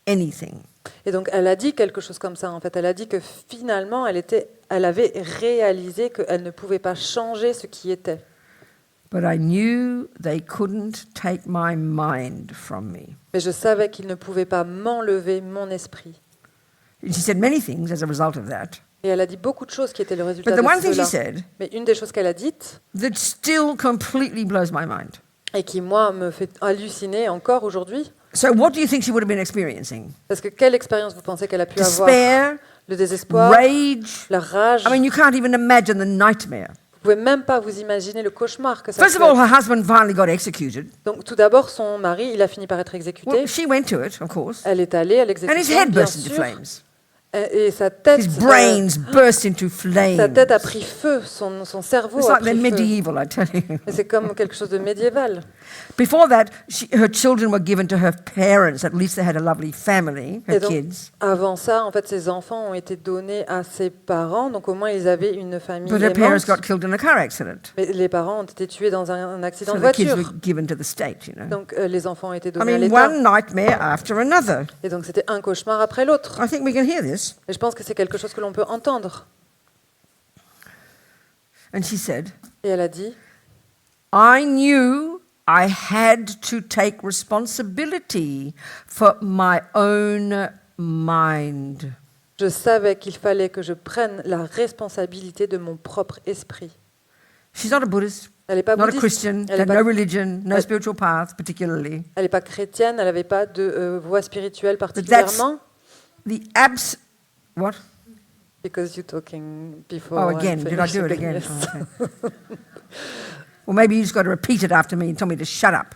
anything. Et donc, elle a dit quelque chose comme ça, en fait. Elle a dit que finalement, elle avait réalisé qu'elle ne pouvait pas changer ce qui était. But I knew they couldn't take my mind from me. Mais je savais qu'ils ne pouvaient pas m'enlever mon esprit. And she said many things as a result of that. Et elle a dit beaucoup de choses qui étaient le résultat But the one de thing she cela. said Mais une des choses qu'elle a dites, that still completely blows my mind. et qui, moi, me fait halluciner encore aujourd'hui, So what do you think she would have been experiencing? parce que quelle expérience vous pensez qu'elle a pu avoir? Despair, Le désespoir, rage. la rage. I mean, you can't even imagine the nightmare. Vous pouvez même pas vous imaginer le cauchemar que ça First of peut all, être. her husband finally got executed. Donc tout d'abord, son mari, il a fini par être exécuté. Well, she went to it, of course. Elle est allée à And his l'exécution, head bien burst into sûr. flames. Et sa tête, His brains burst into flames. sa tête a pris feu, son cerveau It's a like they're pris feu. medieval, I tell you. Et c'est comme quelque chose de médiéval. Before that, her children were given to her parents. At least they had a lovely family, her Et donc, kids. avant ça, en fait, ses enfants ont été donnés à ses parents, donc au moins ils avaient une famille But her parents aimante. got killed in a car accident. Mais les parents ont été tués dans un accident So de the kids voiture. were given to the state, you know. Donc les enfants ont été I donnés à mean, l'État. one nightmare after another. Et donc c'était un cauchemar après l'autre. I think we can hear this. Et je pense que c'est quelque chose que l'on peut entendre. And she said, Et elle a dit, I knew I had to take responsibility for my own mind. je savais qu'il fallait que je prenne la responsabilité de mon propre esprit. She's not a Buddhist, Elle n'est pas not a bouddhiste, Christian, elle n'est no pas, religion, no spiritual path particularly. elle n'est pas chrétienne, elle n'avait pas de voie spirituelle particulièrement. The what? Because you're talking before. Oh, I'm again. Did I finished do it again? yes. Oh, okay. Well, maybe you just got to repeat it after me and tell me to shut up.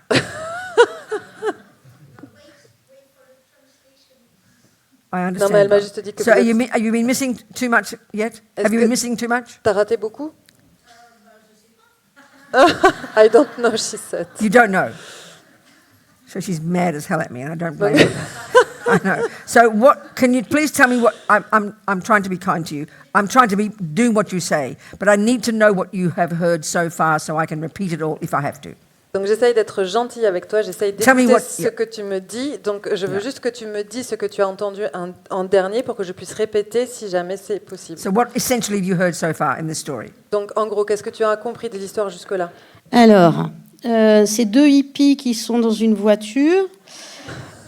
I Non, mais elle m'a understand. juste dit que So, are peut-être you been missing too much yet? Est-ce Have you que- been missing too much? t'as raté beaucoup. I don't know, she said. You don't know. So she's mad as hell at me, and I don't blame her. I know. So, what? Can you please tell me what? I'm trying to be kind to you. I'm trying to be doing what you say, but I need to know what you have heard so far, so I can repeat it all if I have to. Donc j'essaye d'être gentille avec toi, j'essaye Tell me d'écouter what- ce yeah. que tu me dis. Donc je veux juste que tu me dises ce que tu as entendu en dernier pour que je puisse répéter si jamais c'est possible. So, what essentially have you heard so far in this story? Donc en gros, qu'est-ce que tu as compris de l'histoire jusque-là? Alors, ces deux hippies qui sont dans une voiture.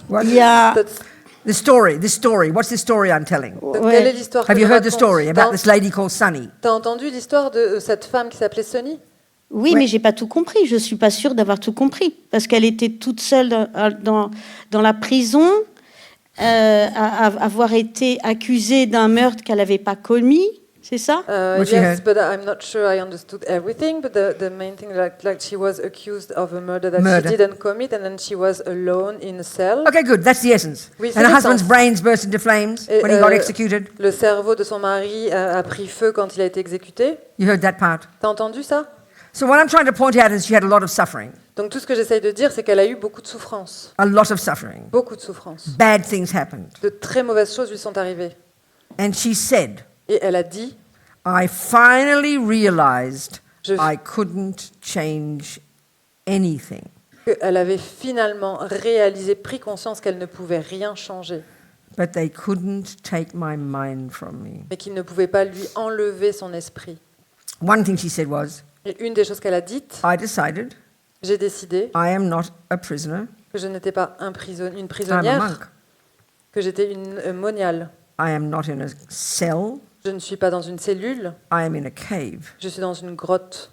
What? Il y a. That's- The story. This story. What's the story I'm telling? Donc, Ouais. quelle est l'histoire Have que you tu heard the racontes? story about this lady called Sunny? T'as entendu l'histoire de cette femme qui s'appelait Sunny? Oui, Ouais. mais j'ai pas tout compris. Je suis pas sûre d'avoir tout compris parce qu'elle était toute seule dans la prison, à avoir été accusée d'un meurtre qu'elle n'avait pas commis. C'est ça? What you Yes, heard? but I'm not sure I understood everything. But the main thing, like she was accused of a murder that Murder. she didn't commit, and then she was alone in a cell. Okay, good. That's the essence. Oui, c'est And her le husband's sens. brains burst into flames Et, when he got executed. Le cerveau de son mari a pris feu quand il a été exécuté. You heard that part. T'as entendu ça? So what I'm trying to point out is she had a lot of suffering. Donc tout ce que j'essaye de dire, c'est qu'elle a eu beaucoup de souffrance. A lot of suffering. Beaucoup de souffrance. Bad things happened. De très mauvaises choses lui sont arrivées. And she said, Et elle a dit, I finally realized Je- I couldn't change anything. qu'elle avait finalement réalisé, pris conscience qu'elle ne pouvait rien changer, But they couldn't take my mind from me. mais qu'il ne pouvait pas lui enlever son esprit. One thing she said was, Et une des choses qu'elle a dites, I decided j'ai décidé I am not a prisoner. que je n'étais pas une I'm a prisonnière, monk. que j'étais une moniale. I am not in a cell. Je ne suis pas dans une cellule, I am in a cave. je suis dans une grotte.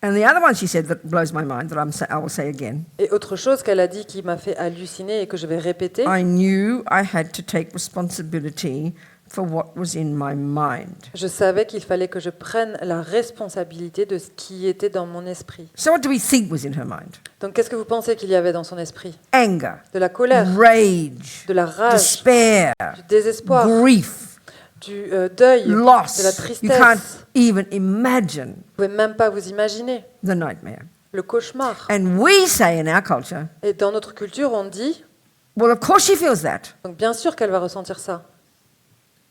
And the other one she said that blows my mind, that I will say again. Et autre chose qu'elle a dit qui m'a fait halluciner et que je vais répéter, I knew I had to take responsibility for what was in my mind. je savais qu'il fallait que je prenne la responsabilité de ce qui était dans mon esprit. So what do we think was in her mind? Donc qu'est-ce que vous pensez qu'il y avait dans son esprit? Anger, De la colère, rage, de la rage, despair, du désespoir, grief, du deuil, de la loss. You tristesse. can't even imagine Vous ne pouvez même pas vous imaginer the nightmare. le cauchemar. And we say in our culture, Et dans notre culture, on dit, well, of course she feels that. donc bien sûr qu'elle va ressentir ça.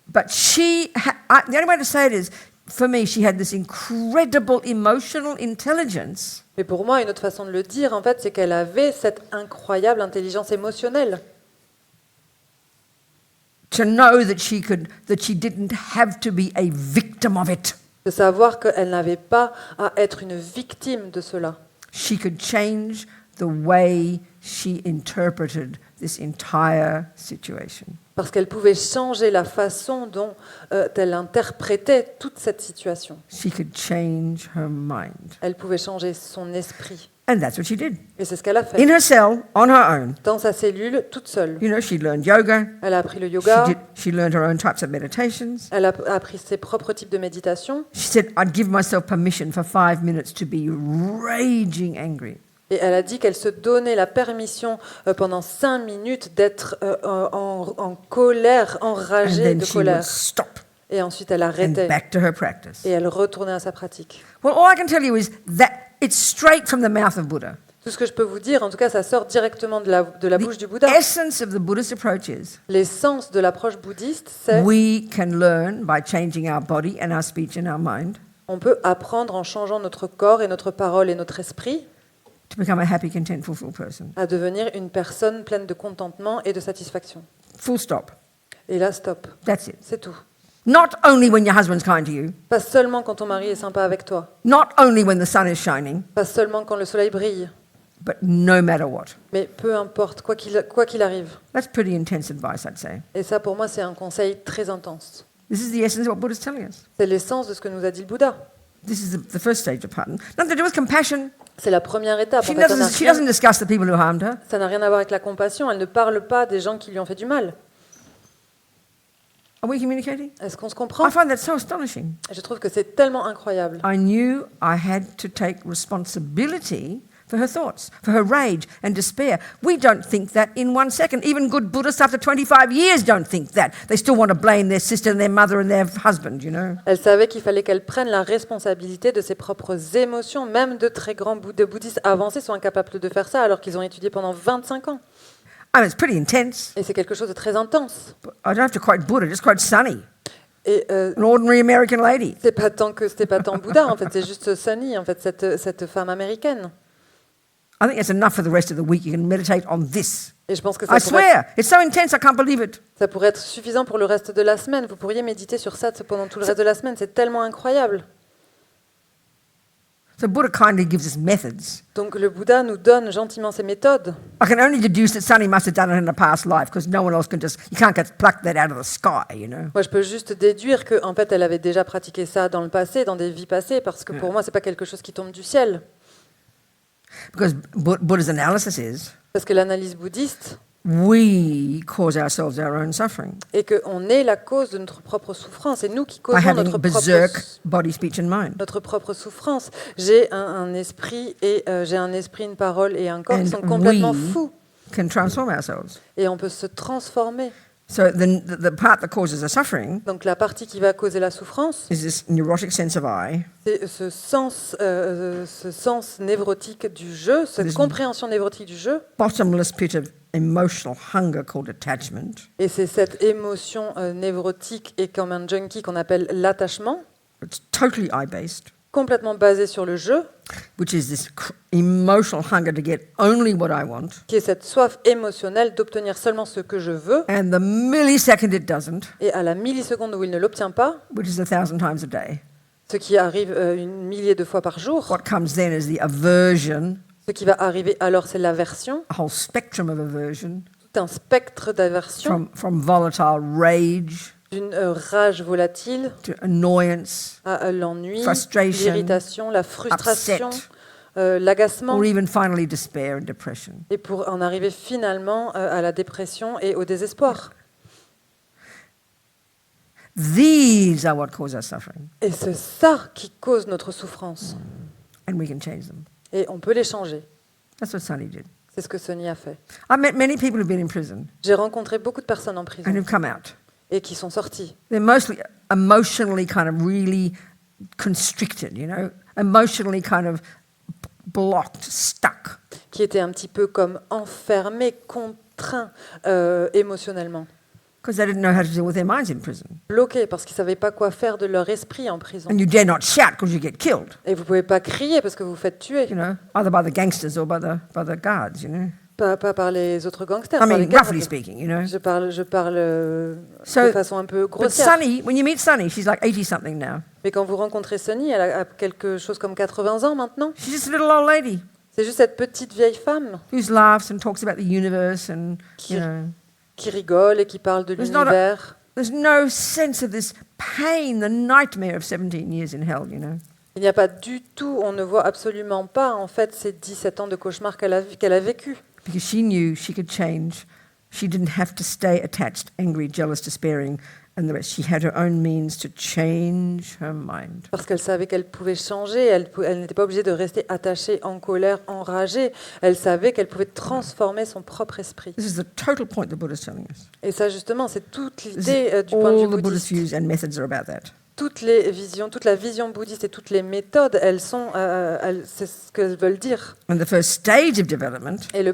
But the only way to say it is, for me, she had this incredible emotional intelligence Mais pour moi, une autre façon de le dire, en fait, c'est qu'elle avait cette incroyable intelligence émotionnelle to know that she didn't have to be a victim of it. de savoir qu'elle n'avait pas à être une victime de cela. She could change the way she interpreted this entire situation. Parce qu'elle pouvait changer la façon dont elle interprétait toute cette situation. She could change her mind. Elle pouvait changer son esprit. And that's what she did. Et c'est ce qu'elle a In fait. her cell, on her own. Dans sa cellule, toute seule. You know, she learned yoga. Elle a appris le yoga, She learned her own types of meditations. elle a appris ses propres types de méditation. She said, I'd give myself permission for 5 minutes to be raging angry. Et elle a dit qu'elle se donnait la permission pendant 5 minutes d'être en colère, And enragée then de she would colère. stop Et ensuite, elle and arrêtait. back to her practice. Et elle retournait à sa pratique. Well, all I can tell you is that it's straight from the mouth of Buddha. Tout ce que je peux vous dire, en tout cas, ça sort directement de la bouche du Bouddha. The essence of the Buddhist approach is L'essence de l'approche bouddhiste, c'est we can learn by changing our body and our speech and our mind on peut apprendre en changeant notre corps et notre parole et notre esprit to become a happy, content, fulfilled person. à devenir une personne pleine de contentement et de satisfaction. Full stop. Et là, stop. That's it. C'est tout. Not only when your husband's kind to you, Pas seulement quand ton mari est sympa avec toi. not only when the sun is shining, Pas seulement quand le soleil brille. but no matter what. Mais peu importe, quoi qu'il arrive. That's pretty intense advice, I'd say. Et ça, pour moi, c'est un conseil très intense. This is the essence of what Buddha's telling us. C'est l'essence de ce que nous a dit le Bouddha. This is the first stage of pardon. Nothing to do with compassion. C'est la première étape. She En fait, doesn't discuss the people who harmed her. ça n'a rien à voir avec la compassion. Elle ne parle pas des gens qui lui ont fait du mal. Are we communicating? Est-ce qu'on se comprend? I find that so astonishing. Je trouve que c'est tellement incroyable. I knew I had to take responsibility for her thoughts, for her rage and despair. We don't think that in 1 second. Even good Buddhists after 25 years don't think that. They still want to blame their sister and their mother and their husband, you know. Elle savait qu'il fallait qu'elle prenne la responsabilité de ses propres émotions. Même de très grands bouddhistes avancés sont incapables de faire ça alors qu'ils ont étudié pendant 25 ans. I mean, it's pretty intense. Et c'est quelque chose de très intense. I don't have to quote Buddha, just quote Sunny, Et an ordinary American lady. c'était pas tant Bouddha, en fait, c'est juste Sunny, en fait, cette femme américaine. I think that's enough for the rest of the week. You can meditate on this. Et je pense que I swear, it's so intense, I can't believe it. ça pourrait être suffisant pour le reste de la semaine. Vous pourriez méditer sur ça pendant tout le reste de la semaine. C'est tellement incroyable. So Buddha kindly gives us methods. Donc le Bouddha nous donne gentiment ses méthodes. I can only deduce that Sunny must have done it in a past life because no one else can just, you can't get pluck that out of the sky, you know. Moi, je peux juste déduire que, en fait, elle avait déjà pratiqué ça dans le passé, dans des vies passées, parce que pour moi, c'est pas quelque chose qui tombe du ciel. Because Buddha's analysis is, Parce que l'analyse bouddhiste we cause ourselves our own suffering est qu'on est la cause de notre propre souffrance. C'est nous qui by causons having berserk notre body, speech and mind. propre souffrance. J'ai un esprit et j'ai un esprit, une parole et un corps qui sont complètement we fous. can transform ourselves. Et on peut se transformer. So the part that causes the suffering Donc la partie qui va causer la souffrance, is this neurotic sense of I, c'est ce sens névrotique du jeu, cette compréhension névrotique du jeu. bottomless pit of emotional hunger called attachment. Et c'est cette émotion névrotique et comme un junkie qu'on appelle l'attachement, It's totally I-based, complètement basé sur le jeu, which is this emotional hunger to get only what I want. qui est cette soif émotionnelle d'obtenir seulement ce que je veux, And the millisecond it doesn't, et à la milliseconde où il ne l'obtient pas, which is 1,000 times a day, ce qui arrive une millier de fois par jour, what comes then is the aversion, ce qui va arriver alors c'est l'aversion, a whole spectrum of aversion, tout un spectre d'aversion, from volatile rage d'une rage volatile to annoyance, à l'ennui, frustration, l'irritation, la frustration, upset, l'agacement, or even finally despair and depression. et pour en arriver finalement à la dépression et au désespoir. These are what cause our suffering, Et c'est ça qui cause notre souffrance. and we can change them. Et on peut les changer. That's what Sunny did. C'est ce que Sonny a fait. I met many people who've been in prison J'ai rencontré beaucoup de personnes en prison and who've come out. et qui sont sorties. They're mostly emotionally kind of really constricted, you know, emotionally kind of blocked, stuck. Qui étaient un petit peu comme enfermés, contraints émotionnellement. Because they didn't know how to deal with their minds in prison. Bloqués parce qu'ils ne savaient pas quoi faire de leur esprit en prison. And you dare not shout because you get killed, Et vous ne pouvez pas crier parce que vous vous faites tuer. you know, either by the gangsters or by the guards, you know. Pas par les autres gangsters. I par les mean, gardes. roughly speaking, you know. Je parle So, de façon un peu But grossière. Sunny, when you meet Sunny, she's like 80-something now. Mais quand vous rencontrez Sonny, elle a quelque chose comme 80 ans maintenant. She's just a little old lady C'est juste cette petite vieille femme who laughs and talks about the universe and, Qui- you know. qui rigole et qui parle de There's not l'univers. There's no sense of this pain, the nightmare of 17 years in hell, you know. Il n'y a pas du tout, on ne voit absolument pas en fait ces 17 ans de cauchemar qu'elle a vécu. Because she knew she could change. She didn't have to stay attached, angry, jealous, despairing, and the rest. She had her own means to change her mind. Parce qu'elle savait qu'elle pouvait changer, elle n'était pas obligée de rester attachée, en colère, enragée. Elle savait qu'elle pouvait transformer son propre esprit. This is the total point the Buddha is telling us. Et ça justement, c'est toute This l'idée is du point de all vue the Buddhist bouddhiste. views and methods are about that. Toutes les visions, toute la vision bouddhiste et toutes les méthodes, c'est ce qu'elles veulent dire. And the first stage of development, Et la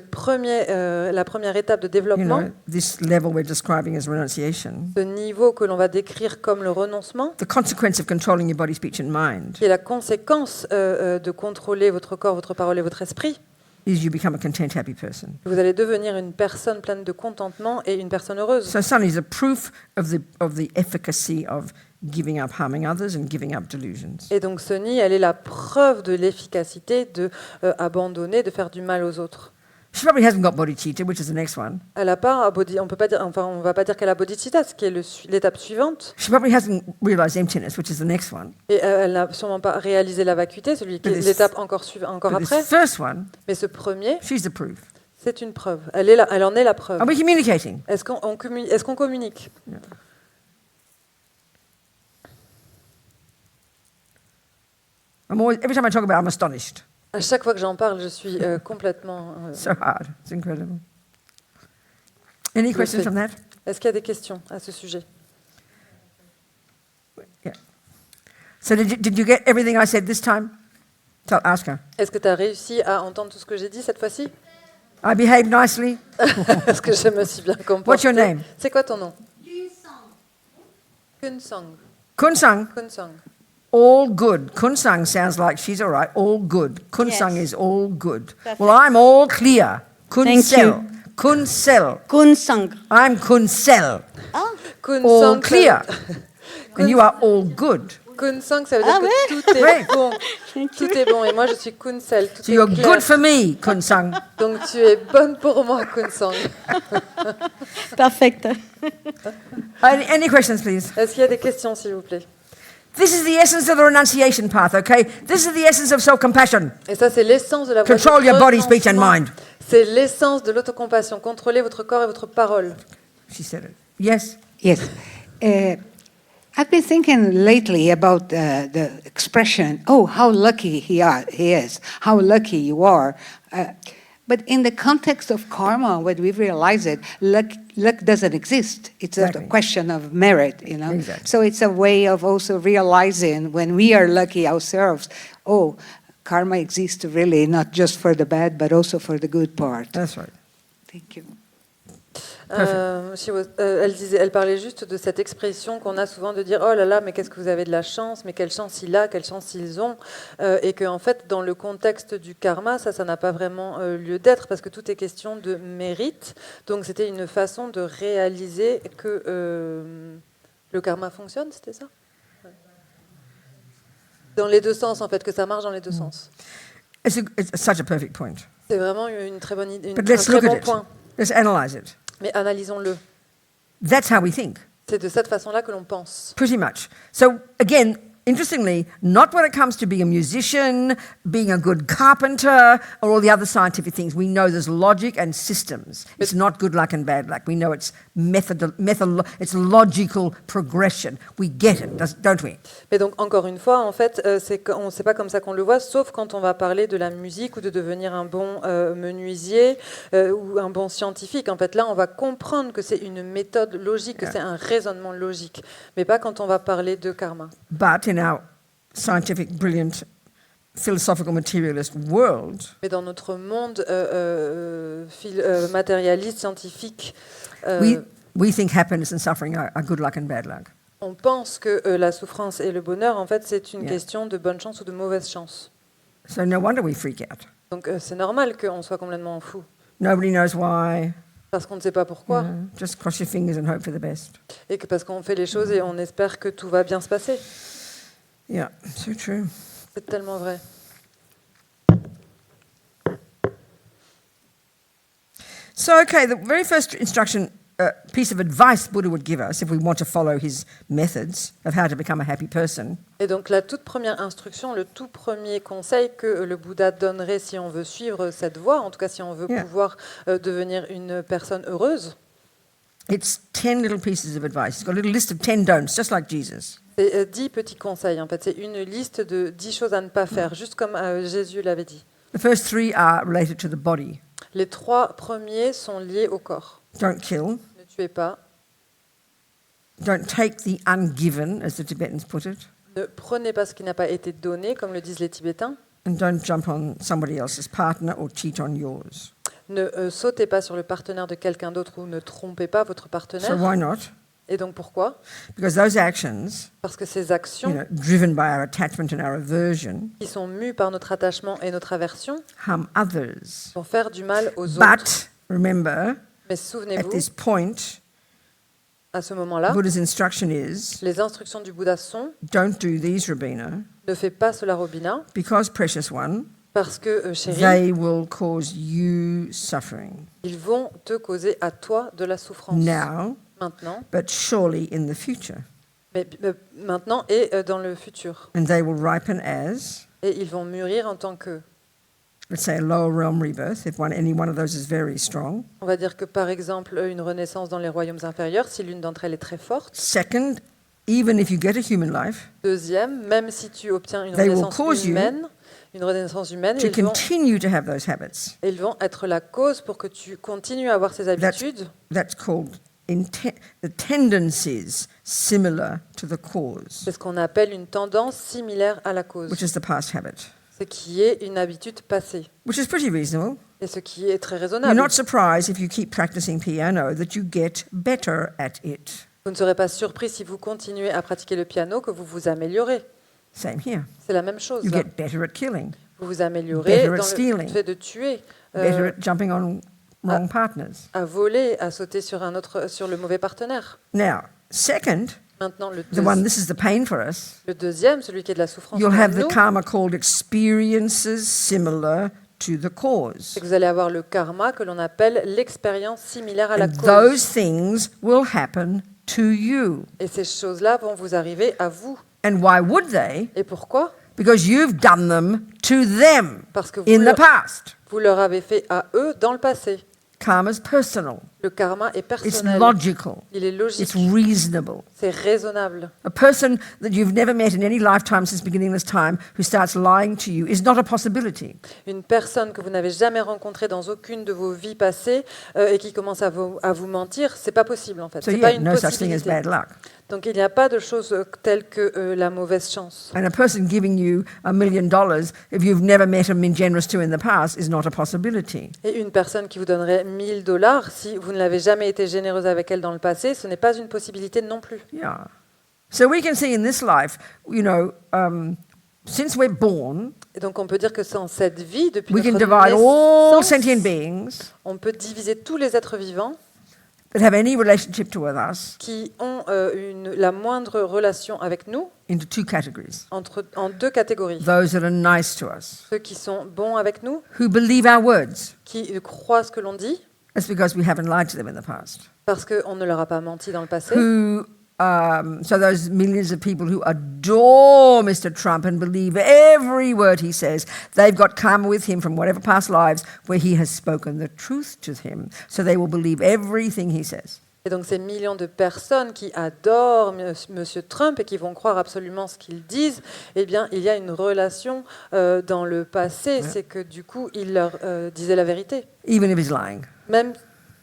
première étape de you développement, know, this level we're describing as renunciation, ce niveau que l'on va décrire comme le renoncement, the consequence of controlling your body, speech, and mind qui est la conséquence de contrôler votre corps, votre parole et votre esprit, is you become a content, happy person. vous allez devenir une personne pleine de contentement et une personne heureuse. So Sunny is a proof of the efficacy of giving up harming others and giving up delusions. Et donc Sonny, elle est la preuve de l'efficacité de abandonner, de faire du mal aux autres. She probably hasn't got bodhicitta, which is the next one. Elle a pas, on peut pas dire, enfin, on va pas dire qu'elle a bodhicitta, ce qui est l'étape suivante. She probably hasn't realized emptiness, which is the next one. Et elle n'a sûrement pas réalisé la vacuité, celui qui est But l'étape encore But après. this first one, Mais ce premier, she's the proof. c'est une preuve. Elle en est la preuve. Are we communicating? Est-ce qu'on communique? Every time I talk about it, I'm astonished. À chaque fois que j'en parle, je suis complètement... So hard. It's incredible. Any questions fais. from that? Est-ce qu'il y a des questions à ce sujet? Yeah. So did you get everything I said this time? So ask her. Est-ce que tu as réussi à entendre tout ce que j'ai dit cette fois-ci? I behaved nicely. Est-ce que je me suis bien comportée? What's your name? C'est quoi ton nom? Kunsang. Kunsang. Kunsang. All good. Kunsang sounds like she's all right. All good. Kunsang Yes. is all good. Perfect. Well, I'm all clear. Kunsel. you. Kunsel. Kunsang. I'm Kunsel. Kunsang, All ça- clear. And you are all good. Kunsang, ça veut dire Ah que ouais? tout est Ouais. bon. Tout est bon. Et moi, je suis Kunsel. Tout So est you're clair. good for me, Kunsang. Donc tu es bonne pour moi, Kunsang. Perfect. Any questions, please? Est-ce qu'il y a des questions, s'il vous plaît? This is the essence of the renunciation path, okay? This is the essence of self-compassion. Et ça, c'est l'essence de la voie du Control your body, speech and renoncement. mind. C'est l'essence de l'autocompassion. Contrôlez votre corps et votre parole. She said it. Yes? Yes. I've been thinking lately about the expression, oh, how lucky he is, how lucky you are. But in the context of karma, when we realize it, luck doesn't exist. It's Exactly. a question of merit, you know? Exactly. So it's a way of also realizing when we are lucky ourselves, oh, karma exists really not just for the bad, but also for the good part. That's right. Thank you. Elle parlait juste de cette expression qu'on a souvent de dire oh là là, mais qu'est-ce que vous avez de la chance, mais quelle chance il a, quelle chance ils ont, et qu'en fait dans le contexte du karma, ça n'a pas vraiment lieu d'être parce que tout est question de mérite. Donc c'était une façon de réaliser que le karma fonctionne, c'était ça? Dans les deux sens en fait, que ça marche dans les deux sens. It's such a perfect point. C'est vraiment une très bonne idée, But un let's très look bon at it. point. Let's analyze it. Mais analysons-le. That's how we think, C'est de cette façon-là que l'on pense. pretty much. So again, interestingly, not when it comes to being a musician, being a good carpenter, or all the other scientific things. We know there's logic and systems. It's not good luck and bad luck. We know it's it's logical progression. We get it, don't we? Mais donc, encore une fois, en fait, c'est pas comme ça qu'on le voit, sauf quand on va parler de la musique ou de devenir un bon menuisier ou un bon scientifique. En fait, là, on va comprendre que c'est une méthode logique, que c'est un raisonnement logique, mais pas quand on va parler de karma. But in our scientific, brilliant, philosophical, materialist world, Mais dans notre monde matérialiste, scientifique, we think happiness and suffering are good luck and bad luck. on pense que la souffrance et le bonheur, en fait, c'est une Yeah. question de bonne chance ou de mauvaise chance. So no wonder we freak out. Donc, c'est normal qu'on soit complètement fou, Nobody knows why. parce qu'on ne sait pas pourquoi. Just cross your fingers and hope for the best. Et que parce qu'on fait les choses et on espère que tout va bien se passer. Yeah, so true. C'est tellement vrai. So, okay, the very first instruction, piece of advice Buddha would give us if we want to follow his methods of how to become a happy person, Et donc la toute première instruction, le tout premier conseil que le Bouddha donnerait si on veut suivre cette voie, en tout cas si on veut Yeah. pouvoir devenir une personne heureuse, it's 10 little pieces of advice. He's got a little list of 10 don'ts, just like Jesus. c'est 10 petits conseils. En fait, c'est une liste de 10 choses à ne pas faire, juste comme Jésus l'avait dit. The first 3 are related to the body. Les 3 premiers sont liés au corps. Don't kill. Ne tuez pas, Don't take the ungiven, as the Tibetans put it. ne prenez pas ce qui n'a pas été donné, comme le disent les Tibétains. And don't jump on somebody else's partner or cheat on yours. Ne sautez pas sur le partenaire de quelqu'un d'autre ou ne trompez pas votre So partenaire. why not? Et donc pourquoi? Because those actions, Parce que ces actions driven by our attachment and our aversion, qui sont mues par notre attachement et notre aversion harm others. vont faire du mal aux autres. But remember, Mais at souvenez-vous, this point, à ce moment-là, Buddha's instruction is, les instructions du Bouddha sont don't do these, Rabina, ne fais pas cela, Robina, because, precious one, parce que, chérie, they will cause you suffering. ils vont te causer à toi de la souffrance. Now, Maintenant, but surely in the future. mais maintenant et dans le futur. And they will ripen as, Et ils vont mûrir en tant que. let's say, a lower realm rebirth, if any one of those is very strong. On va dire que par exemple, une renaissance dans les royaumes inférieurs, si l'une d'entre elles est très forte. Second, even if you get a human life, Deuxième, même si tu obtiens They will cause you une renaissance humaine, to continue to have those habits. ils vont être la cause pour que tu continues à avoir ces habitudes. That's called the tendencies similar to the cause, C'est ce qu'on appelle une tendance similaire à la cause, which is the past habit, ce qui est une habitude passée, which is pretty reasonable. et ce qui est très You're raisonnable. not surprised if you keep practicing piano that you get better at it. Vous ne serez pas surpris si vous continuez à pratiquer le piano que vous vous améliorez. Same here. C'est la même chose. You get better at killing, Vous vous améliorez better dans at le stealing, fait de tuer, better at jumping on wrong partners. à voler, à sauter sur le mauvais partenaire. Now, second, Maintenant, this is the pain for us. le deuxième, celui qui est de la souffrance You'll pour have the nous, karma called experiences similar to the cause. c'est que vous allez avoir le karma que l'on appelle l'expérience similaire à la And cause. those things will happen to you. Et ces choses-là vont vous arriver à vous. And why would they? Et pourquoi? Because you've done them to them Parce que in the past. vous leur avez fait à eux dans le passé. Karma's personal. Le karma est It's personnel. logical. Il est logique. It's reasonable. C'est raisonnable. A person that you've never met in any lifetime since beginningless time who starts lying to you is not a possibility. Une personne que vous n'avez jamais rencontrée dans aucune de vos vies passées et qui commence à vous mentir, c'est pas possible en fait. So C'est pas yeah, une no such thing as possibilité. bad luck. Donc il n'y a pas de chose telle que la mauvaise chance. And a person giving you $1 million, if you've never met and been generous to in the past, is not a possibility. Et une personne qui vous donnerait $1000, si vous ne l'avez jamais été généreuse avec elle dans le passé, ce n'est pas une possibilité non plus. Yeah. So we can see in this life, since we're born, Et donc on peut dire que dans cette vie, depuis we can notre divide all naissance, sentient beings on peut diviser tous les êtres vivants that have any relationship to us qui ont la moindre relation avec nous into two categories. en deux catégories. Those that are nice to us, Ceux qui sont bons avec nous, who believe our words. qui croient ce que l'on dit, That's because we haven't lied to them in the past. parce qu'on ne leur a pas menti dans le passé. So those millions of people who adore Mr. Trump and believe every word he says, they've got karma with him from whatever past lives where he has spoken the truth to them. So they will believe everything he says. Et donc ces millions de personnes qui adorent Monsieur Trump et qui vont croire absolument ce qu'ils disent, eh bien, il y a une relation dans le passé, c'est que du coup, il leur disait la vérité. Even if he's lying. Même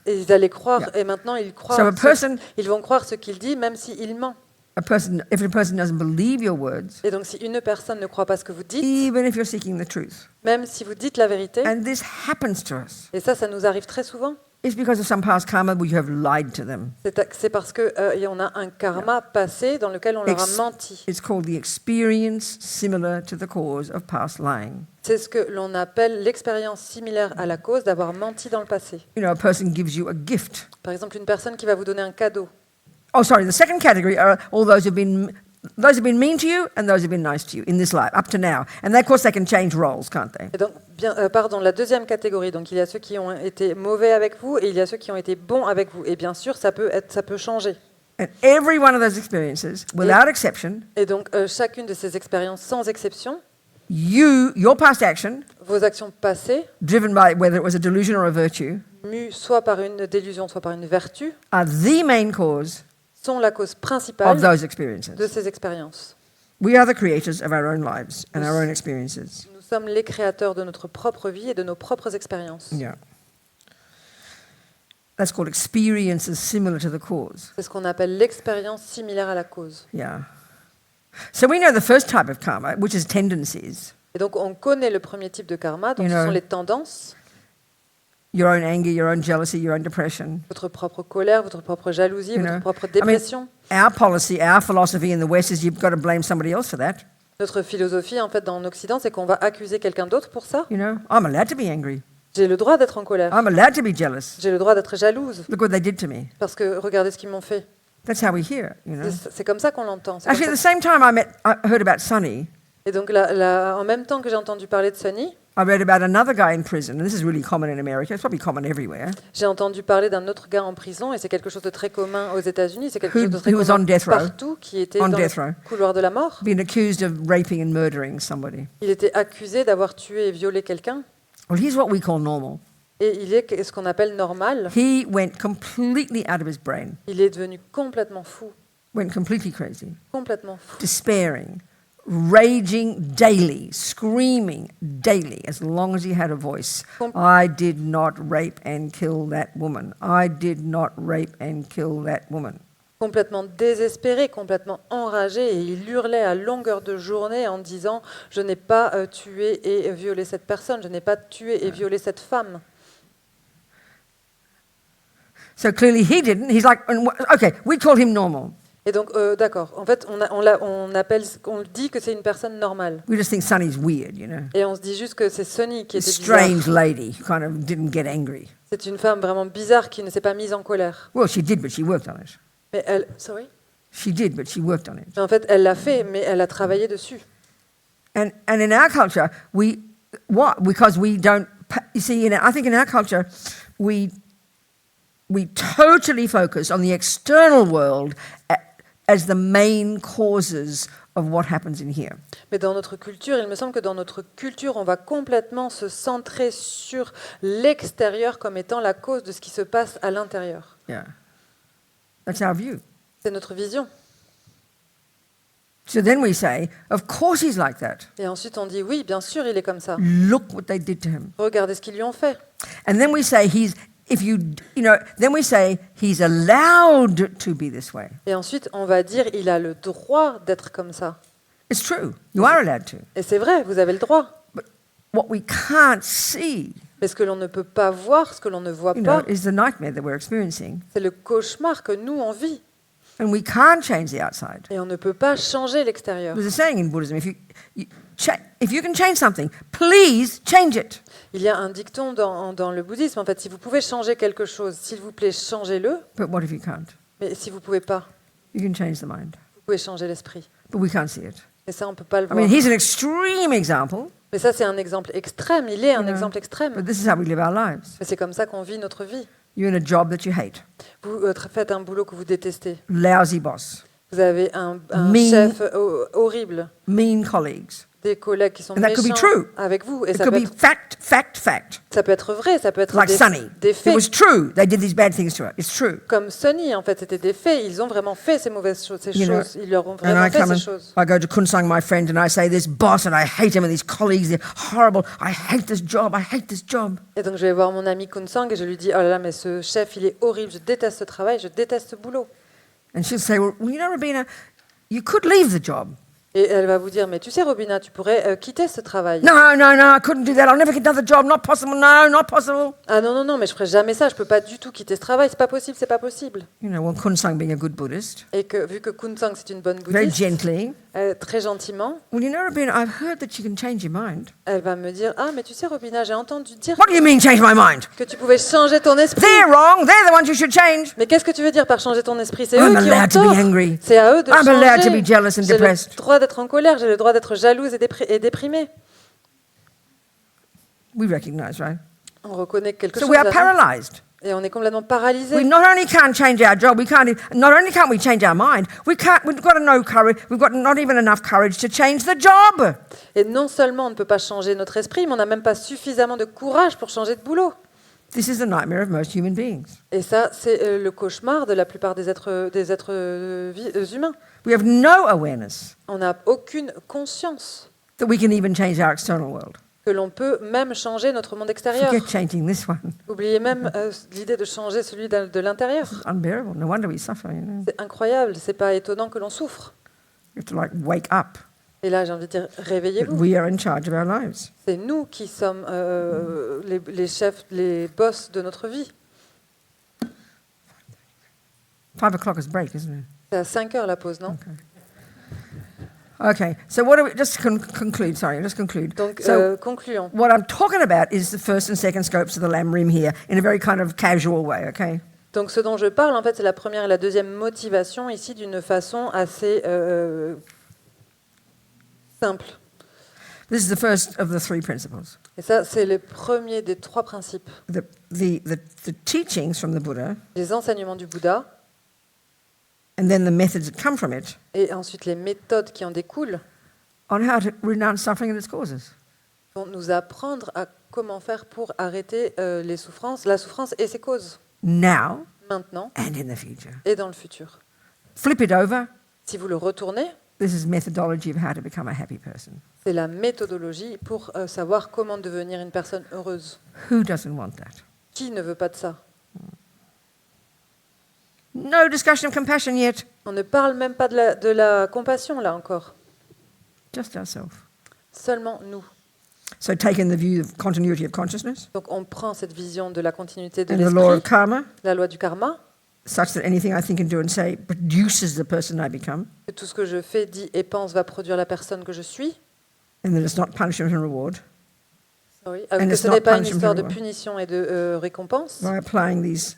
ils allaient croire, et maintenant ils croient. So a person, ils vont croire ce qu'il dit, même s'il ment. If a person doesn't believe your words, Et donc si une personne ne croit pas ce que vous dites, even if you're seeking the truth, même si vous dites la vérité, and this happens to us, et ça nous arrive très souvent, it's because of some past karma where you have lied to them. c'est parce que on a un karma passé dans lequel on leur a menti. It's called the experience similar to the cause of past lying. C'est ce que l'on appelle l'expérience similaire à la cause d'avoir menti dans le passé. A person gives you a gift. Par exemple, une personne qui va vous donner un cadeau. Oh, sorry, the second category are all those who've been mean to you and those who've been nice to you in this life, up to now. And of course they can change roles, can't they? Et donc, la deuxième catégorie, donc il y a ceux qui ont été mauvais avec vous et il y a ceux qui ont été bons avec vous. Et bien sûr, ça peut changer. And every one of those experiences, without exception, et donc, chacune de ces expériences, sans exception, your past action, vos actions passées, driven by whether it was a delusion or a virtue, mues soit par une délusion, soit par une vertu, are the main cause sont la cause principale of those experiences. de ces expériences. We are the creators of our own lives and our own experiences. Nous sommes les créateurs de notre propre vie et de nos propres expériences. Yeah. That's called experiences similar to the cause. C'est ce qu'on appelle l'expérience similaire à la cause. Yeah. So we know the first type of karma, which is tendencies. Et donc on connaît le premier type de karma, donc You ce know, sont les tendances. Your own anger, your own jealousy, your own depression. Votre propre colère, votre propre jalousie, You votre know, propre dépression. Our policy, our philosophy in the West is you've got to blame somebody else for that. Notre philosophie, en fait, dans l'Occident, c'est qu'on va accuser quelqu'un d'autre pour ça. You know, I'm allowed to be angry. J'ai le droit d'être en colère. I'm allowed to be jealous. J'ai le droit d'être jalouse. Look what they did to me. Parce que regardez ce qu'ils m'ont fait. That's how we hear it, you know. C'est comme ça qu'on l'entend. Actually, at the same time I heard about Sonny, Et donc, en même temps que j'ai entendu parler de Sonny, I read about another guy in prison, and this is really common in America. It's probably common everywhere. j'ai entendu parler d'un autre gars en prison, et c'est quelque chose de très commun aux États-Unis, c'est quelque chose de très Who was commun on death row. partout, qui était On dans death le row. couloir de la mort. Being accused of raping and murdering somebody. Il était accusé d'avoir tué et violé quelqu'un, Well, here's what we call normal. et il est ce qu'on appelle normal. He went completely out of his brain. Il est devenu complètement fou. went completely crazy, complètement fou, despairing, raging daily, screaming daily, as long as he had a voice. I did not rape and kill that woman. I did not rape and kill that woman. complètement désespéré, complètement enragé, et il hurlait à longueur de journée en disant « Je n'ai pas tué et violé cette personne, je n'ai pas tué et violé cette femme ». So clearly he didn't. He's like, okay, we call him normal. Et donc, d'accord, en fait, on dit que c'est une personne normale. We just think Sonny's weird, you know. Et on se dit juste que c'est Sonny qui A était strange bizarre. lady who kind of didn't get angry. C'est une femme vraiment bizarre qui ne s'est pas mise en colère. Well, she did, but she worked on it. Mais elle, sorry? She did, but she worked on it. Mais en fait, elle l'a fait, mais elle a travaillé dessus. And in our culture, because we don't, you see, I think in our culture, we totally focus on the external world as the main causes of what happens in here. Mais dans notre culture, il me semble que dans notre culture, on va complètement se centrer sur l'extérieur comme étant la cause de ce qui se passe à l'intérieur. Yeah. That's our view. C'est notre vision. So then we say, of course he's like that. Et ensuite, on dit, oui, bien sûr, il est comme ça. Look what they did to him. Regardez ce qu'ils lui ont fait. And then we say then we say he's allowed to be this way. Et ensuite, on va dire, il a le droit d'être comme ça. It's true. You are allowed to. Et c'est vrai, vous avez le droit. But what we can't see, Mais ce que l'on ne peut pas voir, ce que l'on ne voit pas, is the nightmare that we're experiencing. c'est le cauchemar que nous, on vit. And we can't change the outside. Et on ne peut pas changer l'extérieur. There's a saying in Buddhism, if you can change something, please change it. Il y a un dicton dans le bouddhisme, en fait, si vous pouvez changer quelque chose, s'il vous plaît, changez-le. But what if you can't? Mais si vous ne pouvez pas, You can change the mind. vous pouvez changer l'esprit. But we can't see it. Et ça, on ne peut pas le I voir. mean, here's an extreme example, Mais ça, c'est un exemple extrême. Il est un exemple extrême. but this is how we live our lives. Mais c'est comme ça qu'on vit notre vie. You're in a job that you hate. Vous faites un boulot que vous détestez. Lousy boss. Vous avez un Mean. chef horrible, Mean colleagues. des collègues qui sont And that could be méchants true. avec vous. Et It could be fact. ça peut être vrai, ça peut être Like Sonny. des It faits. was true. They did these bad things to her. It's true. Comme Sonny, en fait, c'était des faits. Ils ont vraiment fait ces mauvaises choses, ces You know, choses. Ils leur ont And vraiment I fait come ces and choses. I go to Kunsang, my friend, and I say, this boss, and I hate him, and these colleagues, they're horrible. I hate this job. I hate this job. Et donc je vais voir mon ami Kunsang et je lui dis, oh là là, mais ce chef, il est horrible. Je déteste ce travail, je déteste ce boulot. And she'll say, well, you know, Rabina, you could leave the job. Et elle va vous dire, mais tu sais, Robina, tu pourrais quitter ce travail. No, I couldn't do that. I'll never get another job. Not possible. No, not possible. Ah non, mais je ferai jamais ça. Je peux pas du tout quitter ce travail. C'est pas possible, c'est pas possible. You know, well, Kunsang being a good Buddhist, Et que vu que Kunsang c'est une bonne very bouddhiste, gently, très gentiment, well, you know, Rabina, I've heard that you can change your mind. elle va me dire, ah mais tu sais, Robina, j'ai entendu dire What do you mean, change my mind? que tu pouvais changer ton esprit. They're wrong. They're the ones you should change. Mais qu'est-ce que tu veux dire par changer ton esprit? C'est I'm eux qui ont allowed to be tort. angry. C'est à eux de I'm allowed to changer. be jealous and J'ai le depressed. droit d'être en colère. J'ai le droit d'être jalouse et déprimée. We recognize, right? On reconnaît quelque So chose. we are là, non? paralyzed. Et on est complètement paralysé. We not only can't change our job, not only can't we change our mind, we've got no courage, we've got not even enough courage to change the job. Et non seulement on ne peut pas changer notre esprit, mais on n'a même pas suffisamment de courage pour changer de boulot. This is the nightmare of most human beings. Et ça, c'est le cauchemar de la plupart des êtres humains. We have no awareness On n'a aucune conscience that we can even change our external world. que l'on peut même changer notre monde extérieur. Forget changing this one. Oubliez même l'idée de changer celui de l'intérieur. Unbearable. No wonder we suffer, you know. C'est incroyable, c'est pas étonnant que l'on souffre. We have to like wake up. Et là, j'ai envie de dire, That réveillez-vous. we are in charge of our lives. C'est nous qui sommes les chefs, les boss de notre vie. 5 o'clock is break, isn't it? C'est à 5 heures la pause, non? Okay. So what do we just conclude? Sorry, just conclude. Donc, So concluons. what I'm talking about is the first and second scopes of the Lam Rim here in a very kind of casual way. Okay. Donc, ce dont je parle, en fait, c'est la première et la deuxième motivation ici d'une façon assez simple. This is the first of the 3 principles. Et ça, c'est le premier des 3 principes. The teachings from the Buddha, Les enseignements du Bouddha and then the methods that come from it, et ensuite les méthodes qui en découlent on how to renounce suffering and its causes. vont nous apprendre à comment faire pour arrêter la souffrance et ses causes, Now maintenant and in the future. et dans le futur. flip it over, Si vous le retournez, this is methodology of how to become a happy person. c'est la méthodologie pour savoir comment devenir une personne heureuse. Who doesn't want that? Qui ne veut pas de ça? No discussion of compassion yet. On ne parle même pas de la compassion, là encore. Just ourselves. Seulement nous. So taking the view of continuity of consciousness Donc on prend cette vision de la continuité de and the law of l'esprit, karma, la loi du karma, such that anything I think and do and say produces the person I become, que tout ce que je fais, dis et pense va produire la personne que je suis. and that it's not punishment and reward. Oui. And Que it's ce not n'est pas une punishment histoire de reward. punition et de récompense. By applying this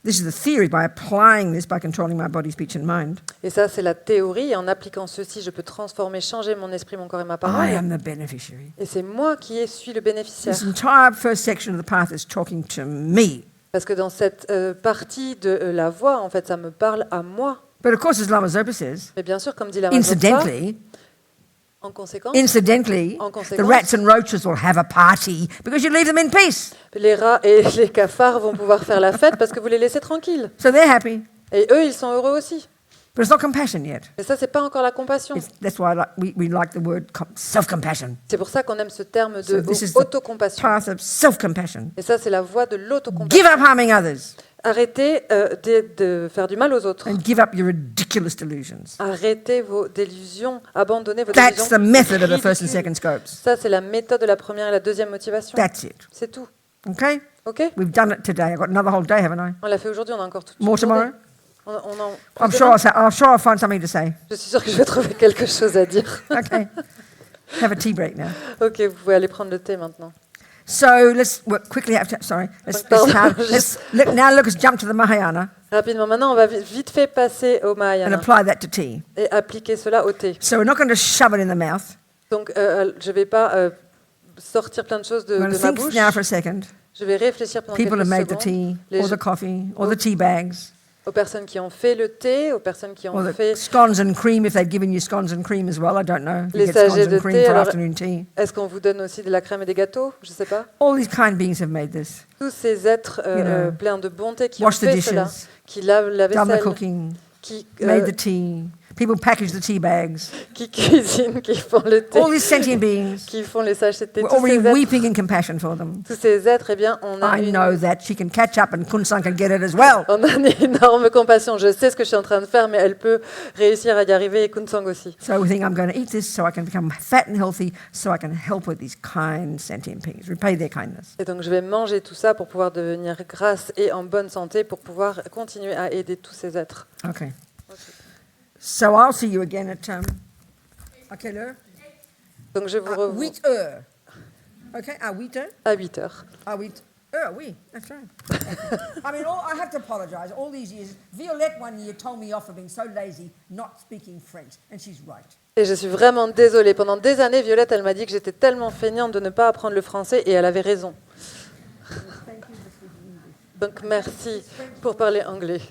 is the theory. By applying this, by controlling my body, speech, and mind, Et ça, c'est la théorie. Et en appliquant ceci, je peux transformer, changer mon esprit, mon corps et ma I parole. am the beneficiary. Et c'est moi qui suis le bénéficiaire. This entire first section of the path is talking to me. Parce que dans cette partie de la voix, en fait, ça me parle à moi. But of course, as Lama Zopa says, Mais bien sûr, comme dit la Zopa, incidentally, en conséquence, the rats and roaches will have a party because you leave them in peace. les rats et les cafards vont pouvoir faire la fête parce que vous les laissez tranquilles. So they're happy. Et eux, ils sont heureux aussi. But it's not compassion yet. Et ça, c'est pas encore la compassion. That's why we like the word self-compassion. C'est pour ça qu'on aime ce terme So de this is the autocompassion. path of self-compassion. Et ça, c'est la voie de l'autocompassion. Give up harming others Arrêtez de faire du mal aux autres. and give up your ridiculous delusions. Arrêtez vos délusions. Abandonnez vos That's délusions. the method of the first and ridicules. second scopes. Ça, c'est la méthode de la première et la deuxième motivation. That's it. C'est tout. Okay? OK? We've done it today. I've got another whole day, haven't I? On l'a fait aujourd'hui, on a encore toute une More journée. tomorrow? I'm sure I'm sure I'll find something to say. Je suis sûre que je vais trouver quelque chose à dire. Okay. Have a tea break now. OK, vous pouvez aller prendre le thé maintenant. So let's quickly have to, sorry. Pardon. Now let's jump to the Mahayana Rapidement, maintenant, on va vite fait passer au and Mahayana apply that to tea. et appliquer cela au thé. So we're not going to shove it in the mouth. Donc, je ne vais pas sortir plein de choses de We're going to ma think bouche. now for a second. Je vais réfléchir pendant People quelques have made the secondes tea, Les or gens- the coffee, or the tea bags, aux personnes qui ont fait le thé, aux personnes qui or ont the fait... scones and cream, if they've given you scones and cream as well. I don't know. You Les get scones sachets de and cream thé, for alors- afternoon tea. Est-ce qu'on vous donne aussi de la crème et des gâteaux? Je ne sais pas. All these kind beings have made this. Tous ces êtres You know, pleins de bonté qui ont Wash the fait cela, dishes, qui lavent la done the vaisselle, cooking, qui, made the tea. People package the tea bags. qui cuisinent, qui font le thé, All these sentient beings. qui font les sachets de thé. We're Tous ces already êtres, weeping in compassion for them. tous ces êtres, eh bien, on a, I know that she can catch up and Kunsang can get it as well. on a une énorme compassion. Je sais ce que je suis en train de faire, mais elle peut réussir à y arriver et Kunsang aussi. So we think I'm going to eat this so I can become fat and healthy, so I can help with these kind sentient beings, repay their kindness. Et donc, je vais manger tout ça pour pouvoir devenir grasse et en bonne santé, pour pouvoir continuer à aider tous ces êtres. Okay. So I'll see you again at à quelle heure? Donc, je vous revois 8 heures. Okay, à 8 heures? à 8 heures. À 8 heures, oui, that's right. I mean, I have to apologize. All these years, Violette one year told me off for being so lazy, not speaking French, and she's right. Et je suis vraiment désolée. Pendant des années, Violette, elle m'a dit que j'étais tellement feignante de ne pas apprendre le français, et elle avait raison. Donc, merci pour parler anglais.